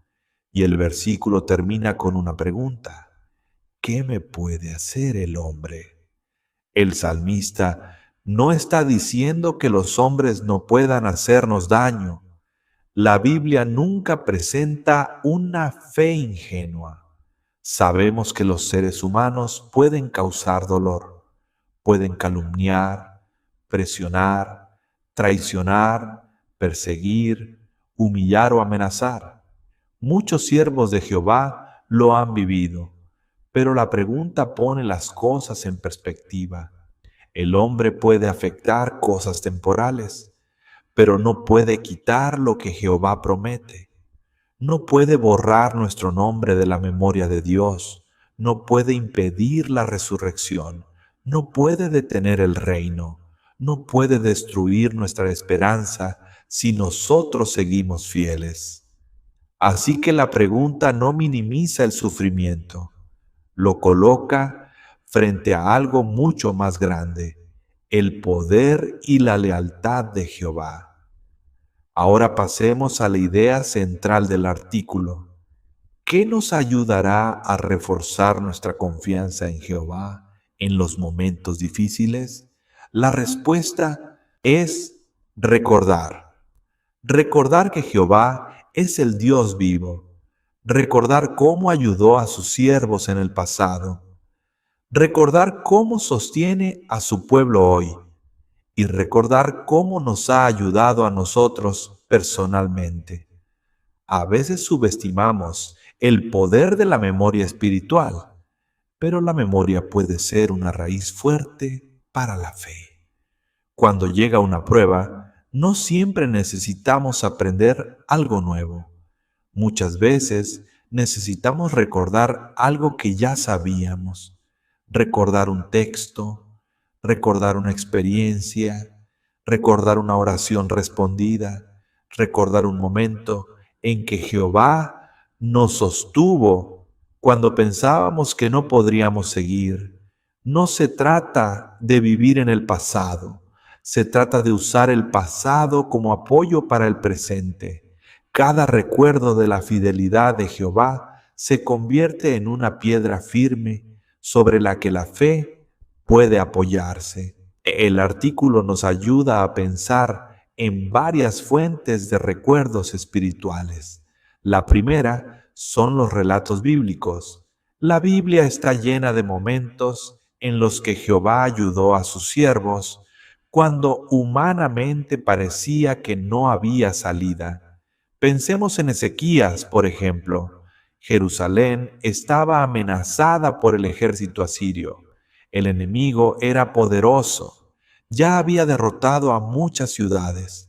S1: Y el versículo termina con una pregunta: ¿qué me puede hacer el hombre? El salmista no está diciendo que los hombres no puedan hacernos daño. La Biblia nunca presenta una fe ingenua. Sabemos que los seres humanos pueden causar dolor, pueden calumniar, presionar, traicionar, perseguir, humillar o amenazar. Muchos siervos de Jehová lo han vivido, pero la pregunta pone las cosas en perspectiva. El hombre puede afectar cosas temporales, pero no puede quitar lo que Jehová promete. No puede borrar nuestro nombre de la memoria de Dios, no puede impedir la resurrección, no puede detener el reino, no puede destruir nuestra esperanza si nosotros seguimos fieles. Así que la pregunta no minimiza el sufrimiento, lo coloca frente a algo mucho más grande, el poder y la lealtad de Jehová. Ahora pasemos a la idea central del artículo. ¿Qué nos ayudará a reforzar nuestra confianza en Jehová en los momentos difíciles? La respuesta es recordar. Recordar que Jehová es el Dios vivo. Recordar cómo ayudó a sus siervos en el pasado. Recordar cómo sostiene a su pueblo hoy. Y recordar cómo nos ha ayudado a nosotros personalmente. A veces subestimamos el poder de la memoria espiritual, pero la memoria puede ser una raíz fuerte para la fe. Cuando llega una prueba, no siempre necesitamos aprender algo nuevo. Muchas veces necesitamos recordar algo que ya sabíamos, recordar un texto, recordar una experiencia, recordar una oración respondida, recordar un momento en que Jehová nos sostuvo cuando pensábamos que no podríamos seguir. No se trata de vivir en el pasado, se trata de usar el pasado como apoyo para el presente. Cada recuerdo de la fidelidad de Jehová se convierte en una piedra firme sobre la que la fe puede apoyarse. El artículo nos ayuda a pensar en varias fuentes de recuerdos espirituales. La primera son los relatos bíblicos. La Biblia está llena de momentos en los que Jehová ayudó a sus siervos cuando humanamente parecía que no había salida. Pensemos en Ezequías, por ejemplo. Jerusalén estaba amenazada por el ejército asirio. El enemigo era poderoso, ya había derrotado a muchas ciudades.